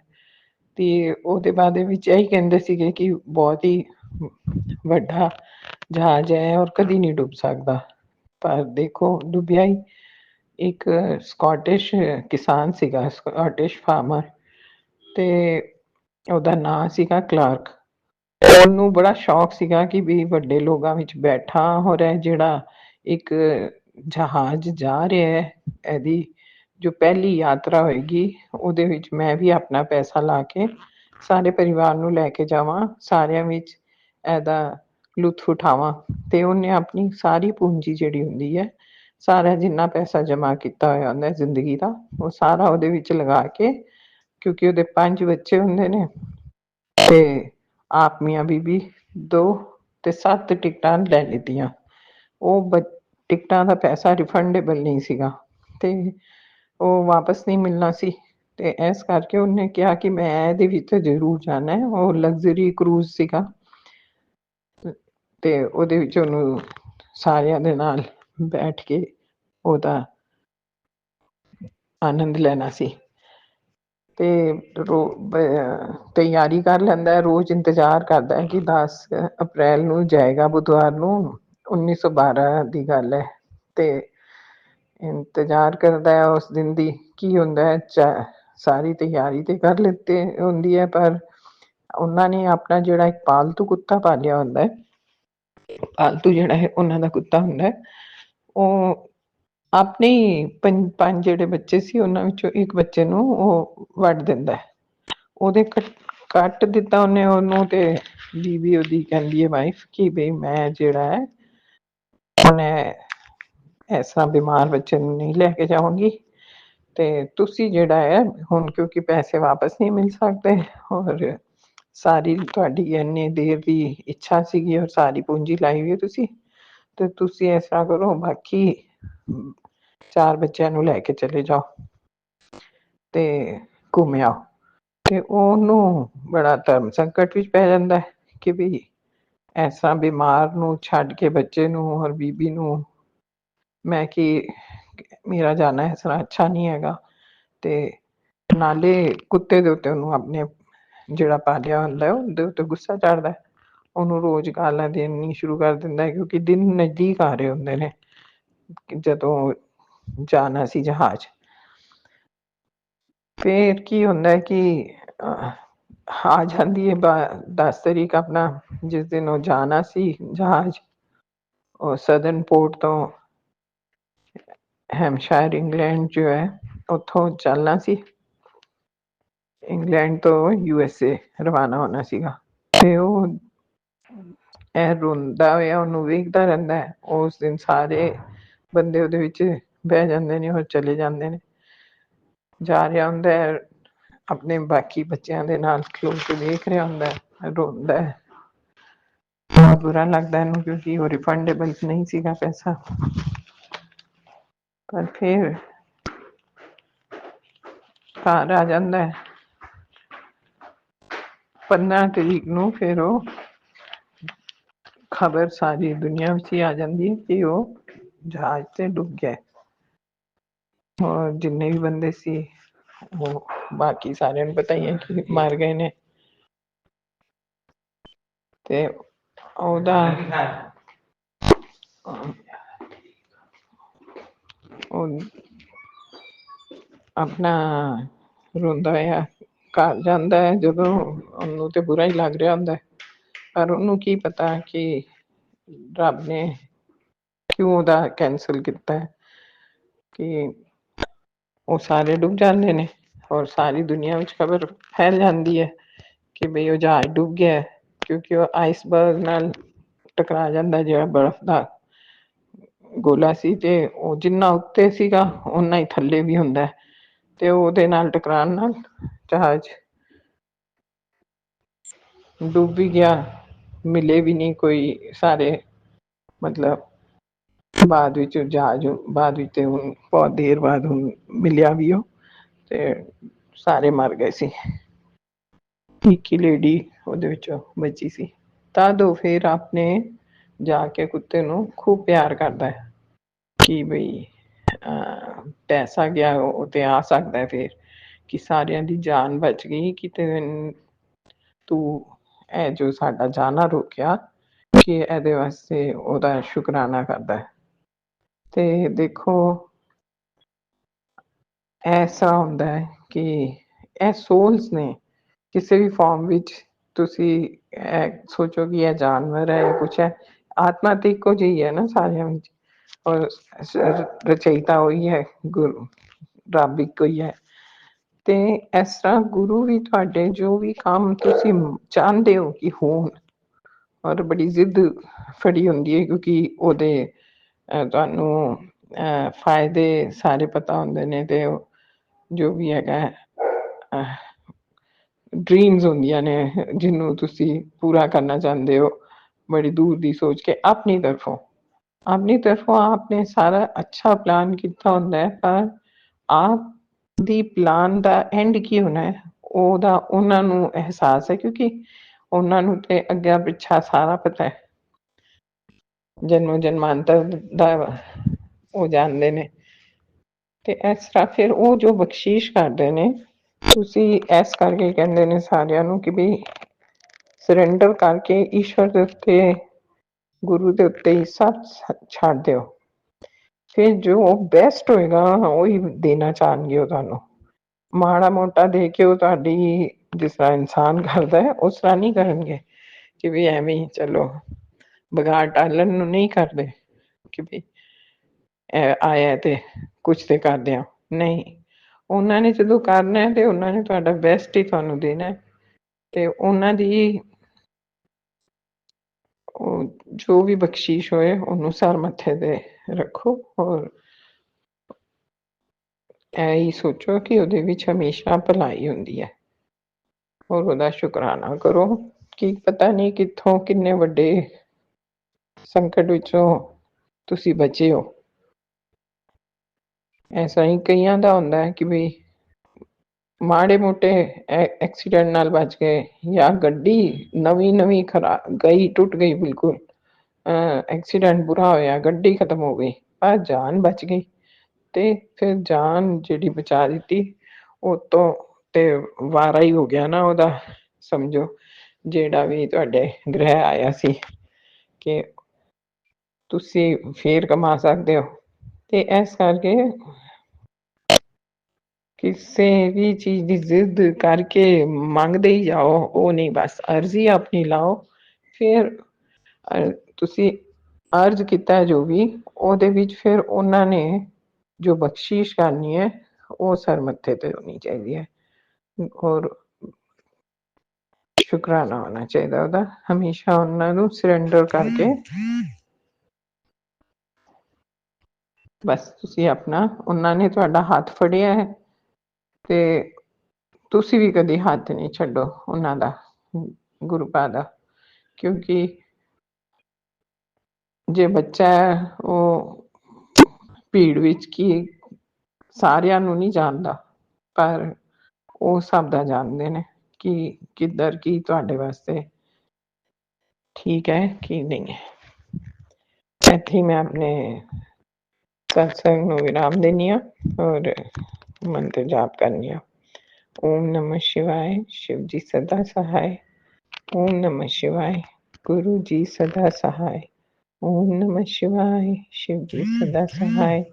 ਤੇ ਉਹਦੇ ਬਾਰੇ ਵਿੱਚ ਇਹੀ ਕਹਿੰਦੇ ਸੀਗੇ ਕਿ ਬਹੁਤ ਹੀ ਵੱਡਾ ਜਹਾਜ਼ ਹੈ ਔਰ ਕਦੀ ਨਹੀਂ ਡੁੱਬ ਸਕਦਾ, ਪਰ ਦੇਖੋ ਡੁੱਬਿਆ ਹੀ। ਇੱਕ ਸਕਾਟਿਸ਼ ਕਿਸਾਨ ਸੀਗਾ, ਸਕਾਟਿਸ਼ ਫਾਰਮਰ, ਤੇ ਉਹਦਾ ਨਾਂ ਸੀਗਾ ਕਲਾਰਕ। ਉਹਨੂੰ ਬੜਾ ਸ਼ੌਕ ਸੀਗਾ ਕਿ ਵੀ ਵੱਡੇ ਲੋਕਾਂ ਵਿੱਚ ਬੈਠਾ ਔਰ ਇਹ ਜਿਹੜਾ ਇੱਕ ਜਹਾਜ਼ ਜਾ ਰਿਹਾ ਹੈ ਇਹਦੀ ਜੋ ਪਹਿਲੀ ਯਾਤਰਾ ਹੋਏਗੀ ਉਹਦੇ ਵਿੱਚ ਮੈਂ ਵੀ ਆਪਣਾ ਪੈਸਾ ਲਾ ਕੇ ਸਾਰੇ ਪਰਿਵਾਰ ਨੂੰ ਲੈ ਕੇ ਜਾਵਾਂ, ਸਾਰਿਆਂ ਵਿੱਚ ਇਹਦਾ ਲੁਤਫ ਉਠਾਵਾਂ। ਤੇ ਉਹਨੇ ਆਪਣੀ ਸਾਰੀ ਪੂੰਜੀ ਜਿਹੜੀ ਹੁੰਦੀ ਹੈ, ਸਾਰਾ ਜਿੰਨਾ ਪੈਸਾ ਜਮ੍ਹਾਂ ਕੀਤਾ ਹੋਇਆ ਹੁੰਦਾ ਜ਼ਿੰਦਗੀ ਦਾ, ਉਹ ਸਾਰਾ ਉਹਦੇ ਵਿੱਚ ਲਗਾ ਕੇ, ਕਿਉਂਕਿ ਉਹਦੇ 5 ਬੱਚੇ ਹੁੰਦੇ ਨੇ ਤੇ ਆਪ ਮੀਆਂ ਬੀਬੀ 2 ਤੇ 7 ਟਿਕਟਾਂ ਲੈ ਲਿੱਤੀਆਂ। ਉਹ ਟਿਕਟਾਂ ਦਾ ਪੈਸਾ ਰਿਫੰਡੇਬਲ ਨਹੀਂ ਸੀਗਾ ਤੇ ਉਹ ਵਾਪਸ ਨਹੀਂ ਮਿਲਣਾ ਸੀ ਤੇ ਇਸ ਕਰਕੇ ਉਹਨੇ ਕਿਹਾ ਕਿ ਮੈਂ ਇਹਦੇ ਵਿੱਚ ਜ਼ਰੂਰ ਜਾਣਾ ਹੈ। ਉਹ ਲਗਜ਼ਰੀ ਕਰੂਜ਼ ਸੀਗਾ ਤੇ ਉਹਦੇ ਵਿੱਚ ਉਹਨੂੰ ਸਾਰਿਆਂ ਦੇ ਨਾਲ ਬੈਠ ਕੇ ਉਹਦਾ ਆਨੰਦ ਲੈਣਾ ਸੀ ਤੇ ਤਿਆਰੀ ਕਰ ਲੈਂਦਾ ਹੈ, ਰੋਜ਼ ਇੰਤਜ਼ਾਰ ਕਰਦਾ ਹੈ ਕਿ 10 ਅਪ੍ਰੈਲ ਨੂੰ ਜਾਏਗਾ, ਬੁੱਧਵਾਰ ਨੂੰ 1912 ਦੀ ਗੱਲ ਹੈ ਤੇ ਇੰਤਜ਼ਾਰ ਕਰਦਾ ਹੈ ਉਸ ਦਿਨ ਦੀ। ਕੀ ਹੁੰਦਾ ਹੈ ਸਾਰੀ ਤਿਆਰੀ ਤੇ ਕਰ ਲਿੱਤੀ ਹੁੰਦੀ ਹੈ ਪਰ ਉਹਨਾਂ ਨੇ ਆਪਣਾ ਜਿਹੜਾ ਇੱਕ ਪਾਲਤੂ ਕੁੱਤਾ ਪਾਲਿਆ ਹੁੰਦਾ ਹੈ, ਪਾਲਤੂ ਜਿਹੜਾ ਹੈ ਉਹਨਾਂ ਦਾ ਕੁੱਤਾ ਹੁੰਦਾ ਹੈ, ਉਹ ਆਪਣੇ ਪੰਜ ਜਿਹੜੇ ਬੱਚੇ ਸੀ ਉਹਨਾਂ ਵਿੱਚੋਂ ਇੱਕ ਬੱਚੇ ਨੂੰ ਉਹ ਵੱਢ ਦਿੰਦਾ ਹੈ। ਉਹਦੇ ਕੱਟ ਦਿੱਤਾ ਉਹਨੇ ਉਹਨੂੰ ਤੇ ਬੀਬੀ ਉਹਦੀ ਕਹਿੰਦੀ ਹੈ ਵਾਈਫ ਕਿ ਬਈ ਮੈਂ ਜਿਹੜਾ ਹੈ ਉਹਨੇ ਐਸਾ ਬਿਮਾਰ ਬੱਚੇ ਨੂੰ ਨਹੀਂ ਲੈ ਕੇ ਜਾਵਾਂਗੀ ਤੇ ਤੁਸੀਂ ਜਿਹੜਾ ਹੈ ਹੁਣ ਕਿਉਂਕਿ ਪੈਸੇ ਵਾਪਸ ਨਹੀਂ ਮਿਲ ਸਕਦੇ ਔਰ ਸਾਰੀ ਤੁਹਾਡੀ ਇੰਨੀ ਦੇਰ ਦੀ ਇੱਛਾ ਸੀਗੀ ਔਰ ਸਾਰੀ ਪੂੰਜੀ ਲਾਈ ਹੋਈ ਤੁਸੀਂ, ਤੇ ਤੁਸੀਂ ਇਸ ਤਰ੍ਹਾਂ ਕਰੋ ਬਾਕੀ 4 ਬੱਚਿਆਂ ਨੂੰ ਲੈ ਕੇ ਚਲੇ ਜਾਓ ਤੇ ਘੁੰਮ ਆਓ। ਤੇ ਉਹਨੂੰ ਬੜਾ ਧਰਮ ਸੰਕਟ ਵਿੱਚ ਪੈ ਜਾਂਦਾ ਹੈ ਕਿ ਵੀ ਐਸਾ ਬਿਮਾਰ ਨੂੰ ਛੱਡ ਕੇ ਬੱਚੇ ਨੂੰ ਔਰ ਬੀਬੀ ਨੂੰ ਮੈਂ ਕਿ ਮੇਰਾ ਜਾਣਾ ਇਸ ਤਰ੍ਹਾਂ ਅੱਛਾ ਨਹੀਂ ਹੈਗਾ। ਤੇ ਨਾਲੇ ਕੁੱਤੇ ਦੇ ਉੱਤੇ ਉਹਨੂੰ ਆਪਣੇ ਜਿਹੜਾ ਪਾਲਿਆ ਹੁੰਦਾ ਉਹਦੇ ਉੱਤੇ ਗੁੱਸਾ ਚੜ੍ਹਦਾ, ਉਹਨੂੰ ਰੋਜ਼ ਗਾਲਾਂ ਦੇਣੀ ਸ਼ੁਰੂ ਕਰ ਦਿੰਦਾ ਕਿਉਂਕਿ ਦਿਨ ਨਜ਼ਦੀਕ ਆ ਰਹੇ ਹੁੰਦੇ ਨੇ ਜਦੋਂ ਜਾਣਾ ਸੀ ਜਹਾਜ਼। ਫਿਰ ਕੀ ਹੁੰਦਾ ਕਿ ਆ ਜਾਂਦੀ ਹੈ 10 ਤਰੀਕ ਆਪਣਾ ਜਿਸ ਦਿਨ ਉਹ ਜਾਣਾ ਸੀ ਜਹਾਜ਼, ਉਹ ਸਦਰਨ ਪੋਰਟ ਤੋਂ ਹੈਮਸ਼ਾਇਰ ਇੰਗਲੈਂਡ ਜੋ ਹੈ ਉੱਥੋਂ ਚੱਲਣਾ ਸੀ, ਇੰਗਲੈਂਡ ਤੋਂ USA ਰਵਾਨਾ ਹੋਣਾ ਸੀਗਾ। ਤੇ ਉਹ ਇਹ ਰੋਂਦਾ ਹੋਇਆ ਉਹਨੂੰ ਵੇਖਦਾ ਰਹਿੰਦਾ ਹੈ। ਉਸ ਦਿਨ ਸਾਰੇ ਬੰਦੇ ਉਹਦੇ ਵਿੱਚ ਬਹਿ ਜਾਂਦੇ ਨੇ ਔਰ ਚਲੇ ਜਾਂਦੇ ਨੇ। ਜਾ ਰਿਹਾ ਹੁੰਦਾ ਆਪਣੇ ਬਾਕੀ ਬੱਚਿਆਂ ਦੇ ਨਾਲ ਖਲੋ ਕੇ ਦੇਖ ਰਿਹਾ ਹੁੰਦਾ, ਰੋਂਦਾ ਹੈ बहुत बुरा लगता है इन्हू क्योंकि वो रिफंडेबल नहीं सीगा पैसा, पर फिर घर आ जाता है 15 तरीक ਨੂੰ फिर वो खबर सारी दुनिया में ही आ जाती है कि वो जहाज से डूब गया और जिन्ने भी बंदे सी वो बाकी सारे ਨੂੰ पता ही है कि मर गए ने ते ਉਹਦਾ ਆਪਣਾ ਰੋਂਦਾ ਆ ਘਰ ਜਾਂਦਾ ਹੈ ਜਦੋਂ ਉਹਨੂੰ ਤੇ ਬੁਰਾ ਹੀ ਲੱਗ ਰਿਹਾ ਹੁੰਦਾ ਪਰ ਉਹਨੂੰ ਕੀ ਪਤਾ ਕਿ ਰੱਬ ਨੇ ਕਿਉਂ ਉਹਦਾ ਕੈਂਸਲ ਕੀਤਾ ਹੈ ਕਿ ਉਹ ਸਾਰੇ ਡੁੱਬ ਜਾਂਦੇ ਨੇ ਔਰ ਸਾਰੀ ਦੁਨੀਆ ਵਿੱਚ ਖਬਰ ਫੈਲ ਜਾਂਦੀ ਹੈ ਕਿ ਬਈ ਉਹ ਜਹਾਜ਼ ਡੁੱਬ ਗਿਆ ਕਿਉਂਕਿ ਉਹ ਆਈਸਬਰਗ ਨਾਲ ਟਕਰਾ ਜਾਂਦਾ ਜਿਹੜਾ ਬਰਫ਼ ਦਾ ਗੋਲਾ ਸੀ ਤੇ ਉਹ ਜਿੰਨਾ ਉੱਤੇ ਸੀਗਾ ਓਨਾ ਹੀ ਥੱਲੇ ਵੀ ਹੁੰਦਾ ਤੇ ਉਹਦੇ ਨਾਲ ਟਕਰਾਉਣ ਨਾਲ ਜਹਾਜ਼ ਡੁੱਬ ਵੀ ਗਿਆ ਮਿਲੇ ਵੀ ਨਹੀਂ ਕੋਈ ਸਾਰੇ ਮਤਲਬ ਬਾਅਦ ਵਿੱਚ ਜਹਾਜ਼ ਬਾਅਦ ਵਿੱਚ ਤੇ ਹੁਣ ਬਹੁਤ ਦੇਰ ਬਾਅਦ ਹੁਣ ਮਿਲਿਆ ਵੀ ਉਹ ਤੇ ਸਾਰੇ ਮਰ ਗਏ ਸੀ ਇੱਕ ਹੀ ਲੇਡੀ ਉਹਦੇ ਵਿੱਚੋਂ ਬਚੀ ਸੀ ਤਦ ਉਹ ਫਿਰ ਆਪਣੇ ਜਾ ਕੇ ਕੁੱਤੇ ਨੂੰ ਖੂਬ ਪਿਆਰ ਕਰਦਾ ਹੈ ਕਿ ਬਈ ਪੈਸਾ ਗਿਆ ਉਹ ਤੇ ਆ ਸਕਦਾ ਫਿਰ ਕਿ ਸਾਰਿਆਂ ਦੀ ਜਾਨ ਬਚ ਗਈ ਕਿਤੇ ਤੂੰ ਇਹ ਜੋ ਸਾਡਾ ਜਾਣਾ ਰੋਕਿਆ ਕਿ ਇਹਦੇ ਵਾਸਤੇ ਉਹਦਾ ਸ਼ੁਕਰਾਨਾ ਕਰਦਾ ਹੈ ਤੇ ਦੇਖੋ ਐਸਾ ਹੁੰਦਾ ਹੈ ਕਿ ਇਹ ਸੋਲਸ ਨੇ ਕਿਸੇ ਵੀ ਫਾਰਮ ਵਿੱਚ ਤੁਸੀਂ ਇਹ ਸੋਚੋ ਕਿ ਇਹ ਜਾਨਵਰ ਹੈ ਜਾਂ ਕੁਛ ਹੈ ਆਤਮਾ ਤੇ ਇੱਕੋ ਜਿਹੀ ਹੈ ਨਾ ਸਾਰਿਆਂ ਵਿੱਚ ਔਰ ਰਚయిਤਾ ਉਹੀ ਹੈ ਗੁਰੂ ਰੱਬ ਇੱਕੋ ਹੀ ਹੈ ਤੇ ਇਸ ਤਰ੍ਹਾਂ ਗੁਰੂ ਵੀ ਤੁਹਾਡੇ ਜੋ ਵੀ ਕੰਮ ਤੁਸੀਂ ਚਾਹੁੰਦੇ ਹੋ ਕਿ ਹੋਣ ਔਰ ਬੜੀ ਜ਼ਿੱਦ ਫੜੀ ਹੁੰਦੀ ਹੈ ਕਿਉਂਕਿ ਉਹਦੇ ਤੁਹਾਨੂੰ ਫਾਇਦੇ ਸਾਰੇ ਪਤਾ ਹੁੰਦੇ ਨੇ ਤੇ ਜੋ ਵੀ ਹੈਗਾ ਡ੍ਰੀਮਸ ਹੁੰਦੀਆਂ ਨੇ ਜਿਹਨੂੰ ਤੁਸੀਂ ਪੂਰਾ ਕਰਨਾ ਚਾਹੁੰਦੇ ਹੋ ਬੜੀ ਦੂਰ ਦੀ ਸੋਚ ਕੇ ਆਪਣੀ ਤਰਫੋਂ ਆਪਨੇ ਸਾਰਾ ਅੱਛਾ ਪਲਾਨ ਕੀਤਾ ਹੁੰਦਾ ਹੈ ਪਰ ਆਪ ਦੀ ਪਲਾਨ ਦਾ ਐਂਡ ਕੀ ਹੋਣਾ ਹੈ ਉਹਦਾ ਉਹਨਾਂ ਨੂੰ ਅਹਿਸਾਸ ਹੈ ਕਿਉਂਕਿ ਉਹਨਾਂ ਨੂੰ ਤੇ ਅੱਗਾ ਪਿੱਛਾ ਸਾਰਾ ਪਤਾ ਹੈ ਜਨਮੋ ਜਨਮਾਂਤਰ ਦਾ ਉਹ ਜਾਣਦੇ ਨੇ ਤੇ ਇਸ ਤਰ੍ਹਾਂ ਫਿਰ ਉਹ ਜੋ ਬਖਸ਼ੀਸ਼ ਕਰਦੇ ਨੇ ਤੁਸੀਂ ਇਸ ਕਰਕੇ ਕਹਿੰਦੇ ਨੇ ਸਾਰਿਆਂ ਨੂੰ ਕਿ ਵੀ ਸਰੈਂਡਰ ਕਰਕੇ ਈਸ਼ਵਰ ਦੇ ਉੱਤੇ ਗੁਰੂ ਦੇ ਉੱਤੇ ਹੀ ਸਭ ਛੱਡ ਦਿਓ ਫਿਰ ਜੋ ਬੈਸਟ ਹੋਏਗਾ ਉਹੀ ਦੇਣਾ ਚਾਹਣਗੇ ਉਹ ਤੁਹਾਨੂੰ ਮਾੜਾ ਮੋਟਾ ਦੇ ਕੇ ਉਹ ਤੁਹਾਡੀ ਜਿਸ ਤਰ੍ਹਾਂ ਇਨਸਾਨ ਕਰਦਾ ਹੈ ਉਸ ਤਰ੍ਹਾਂ ਨਹੀਂ ਕਰਨਗੇ ਕਿ ਵੀ ਐਵੇਂ ਹੀ ਚਲੋ ਬਗਾੜ ਟਾਲਣ ਨੂੰ ਨਹੀਂ ਕਰਦੇ ਕਿ ਵੀ ਆਇਆ ਤੇ ਕੁਛ ਤੇ ਕਰਦੇ ਆ ਨਹੀਂ ਉਹਨਾਂ ਨੇ ਜਦੋਂ ਕਰਨਾ ਹੈ ਤੇ ਉਹਨਾਂ ਨੇ ਤੁਹਾਡਾ ਬੈਸਟ ਹੀ ਤੁਹਾਨੂੰ ਦੇਣਾ ਤੇ ਉਹਨਾਂ ਦੀ ਉਹ ਜੋ ਵੀ ਬਖਸ਼ੀਸ਼ ਹੋਏ ਉਹਨੂੰ ਸਰ ਮੱਥੇ ਤੇ ਰੱਖੋ ਔਰ ਇਹ ਹੀ ਸੋਚੋ ਕਿ ਉਹਦੇ ਵਿੱਚ ਹਮੇਸ਼ਾ ਭਲਾਈ ਹੁੰਦੀ ਹੈ ਔਰ ਉਹਦਾ ਸ਼ੁਕਰਾਨਾ ਕਰੋ ਕਿ ਪਤਾ ਨਹੀਂ ਕਿੱਥੋਂ ਕਿੰਨੇ ਵੱਡੇ ਸੰਕਟ ਵਿੱਚੋਂ ਤੁਸੀਂ ਬਚੇ ਹੋ ਐਸਾ ਹੀ ਕਈਆਂ ਦਾ ਹੁੰਦਾ ਹੈ ਕਿ ਵੀ ਮਾੜੇ ਮੋਟੇ ਐਕਸੀਡੈਂਟ ਨਾਲ ਬਚ ਗਏ ਜਾਂ ਗੱਡੀ ਨਵੀਂ ਗਈ ਟੁੱਟ ਗਈ ਬਿਲਕੁਲ ਐਕਸੀਡੈਂਟ ਬੁਰਾ ਹੋਇਆ ਗੱਡੀ ਖਤਮ ਹੋ ਗਈ ਪਰ ਜਾਨ ਬਚ ਗਈ ਤੇ ਫਿਰ ਜਾਨ ਜਿਹੜੀ ਬਚਾ ਦਿੱਤੀ ਉਹ ਤੋਂ ਤੇ ਵਾਰਾ ਹੀ ਹੋ ਗਿਆ ਨਾ ਉਹਦਾ ਸਮਝੋ ਜਿਹੜਾ ਵੀ ਤੁਹਾਡੇ ਗ੍ਰਹਿ ਆਇਆ ਸੀ ਕਿ ਤੁਸੀਂ ਫੇਰ ਕਮਾ ਸਕਦੇ ਹੋ ਤੇ ਇਸ ਕਰਕੇ ਕਿਸੇ ਵੀ ਚੀਜ਼ ਦੀ ਜ਼ਿੱਦ ਕਰਕੇ ਮੰਗਦੇ ਹੀ ਜਾਓ ਉਹ ਨਹੀਂ ਬਸ ਅਰਜ਼ੀ ਆਪਣੀ ਲਾਓ ਫਿਰ ਤੁਸੀਂ ਅਰਜ਼ ਕੀਤਾ ਜੋ ਵੀ ਉਹਦੇ ਵਿੱਚ ਫਿਰ ਉਹਨਾਂ ਨੇ ਜੋ ਬਖਸ਼ੀਸ਼ ਕਰਨੀ ਹੈ ਉਹ ਸਰ ਮੱਥੇ ਤੇ ਹੋਣੀ ਚਾਹੀਦੀ ਹੈ ਔਰ ਸ਼ੁਕਰਾਨਾ ਹੋਣਾ ਚਾਹੀਦਾ ਉਹਦਾ ਹਮੇਸ਼ਾ ਉਹਨਾਂ ਨੂੰ ਸਰੈਂਡਰ ਕਰਕੇ ਬਸ ਤੁਸੀਂ ਆਪਣਾ ਉਹਨਾਂ ਨੇ ਤੁਹਾਡਾ ਹੱਥ ਫੜਿਆ ਹੈ ਤੇ ਤੁਸੀਂ ਵੀ ਕਦੀ ਹੱਥ ਨਹੀਂ ਛੱਡੋ ਉਹਨਾਂ ਦਾ ਗੁਰੂ ਪਾ ਦਾ ਕਿਉਂਕਿ ਜੇ ਬੱਚਾ ਹੈ ਉਹ ਭੀੜ ਵਿੱਚ ਕੀ ਸਾਰਿਆਂ ਨੂੰ ਨਹੀਂ ਜਾਣਦਾ, ਪਰ ਉਹ ਸਭ ਦਾ ਜਾਣਦੇ ਨੇ ਕਿ ਕਿੱਧਰ ਕੀ ਤੁਹਾਡੇ ਵਾਸਤੇ ਠੀਕ ਹੈ ਕੀ ਨਹੀਂ ਹੈ। ਇੱਥੇ ਹੀ ਮੈਂ ਆਪਣੇ सत्संग ਨੂੰ विराम देनी और मंत्र जाप करनी। ओम नमः शिवाय, शिव जी सदा सहाय। ओम नमः शिवाय, गुरु जी सदा सहाय। ओम नमः शिवाय, शिव जी सदा सहाय।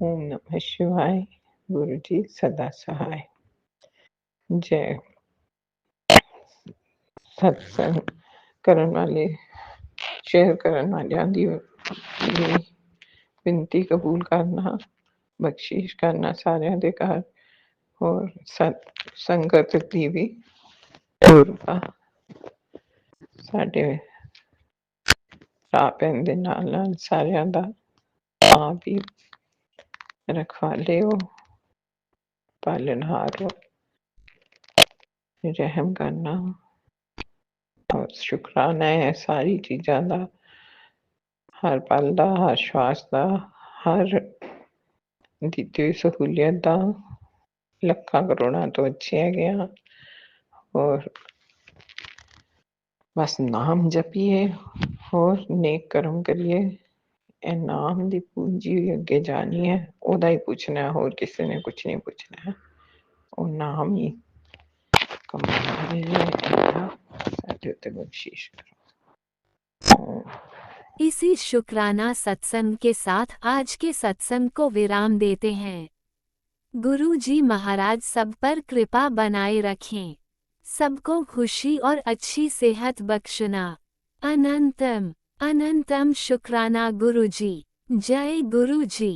ओम नमः शिवाय, गुरु जी सदा सहाय। जय। सत्संग करन वाले शेयर करन वालियां दी विनती कबूल करना, बख्शीश करना सारिਆਂ ਦੇ ਘਰ और संगत ਦੀ ਵੀ ਕਿਰਪਾ ਸਾਡੇ ਭਰਾ ਭੈਣ ਦੇ ਨਾਲ ਨਾਲ ਸਾਰਿਆਂ ਦਾ ਆਪ ਹੀ रखवाले हो, पालनहार हो, रहम करना और शुकराना है सारी चीज़ां दा, हर पल दा, हर श्वास दा, हर ਦਿੱਤੀ ਹੋਈ सहूलियत दा। ਲੱਖਾਂ ਕਰੋੜਾਂ ਤੋਂ ਅੱਛੇ ਹੈਗੇ ਆ और बस नाम जपिए और नेक कर्म करिए। ਇਹ ਨਾਮ ਦੀ ਪੂੰਜੀ ਅੱਗੇ ਜਾਣੀ ਹੈ, ਉਹਦਾ ਹੀ ਪੁੱਛਣਾ ਹੈ, ਹੋਰ ਕਿਸੇ ਨੇ ਕੁਛ ਨਹੀਂ ਪੁੱਛਣਾ ਹੈ। ਉਹ ਨਾਮ ਹੀ ਕਮਾਉਣਾ ਹੈ। ਸਾਡੇ ਉੱਤੇ ਬਖਸ਼ਿਸ਼ ਕਰੋ। इसी शुक्राना सत्संग के साथ आज के सत्संग को विराम देते हैं। गुरु जी महाराज सब पर कृपा बनाए रखें, सबको खुशी और अच्छी सेहत बख्शना। अनंतम अनंतम शुक्राना गुरु जी। जय गुरु जी।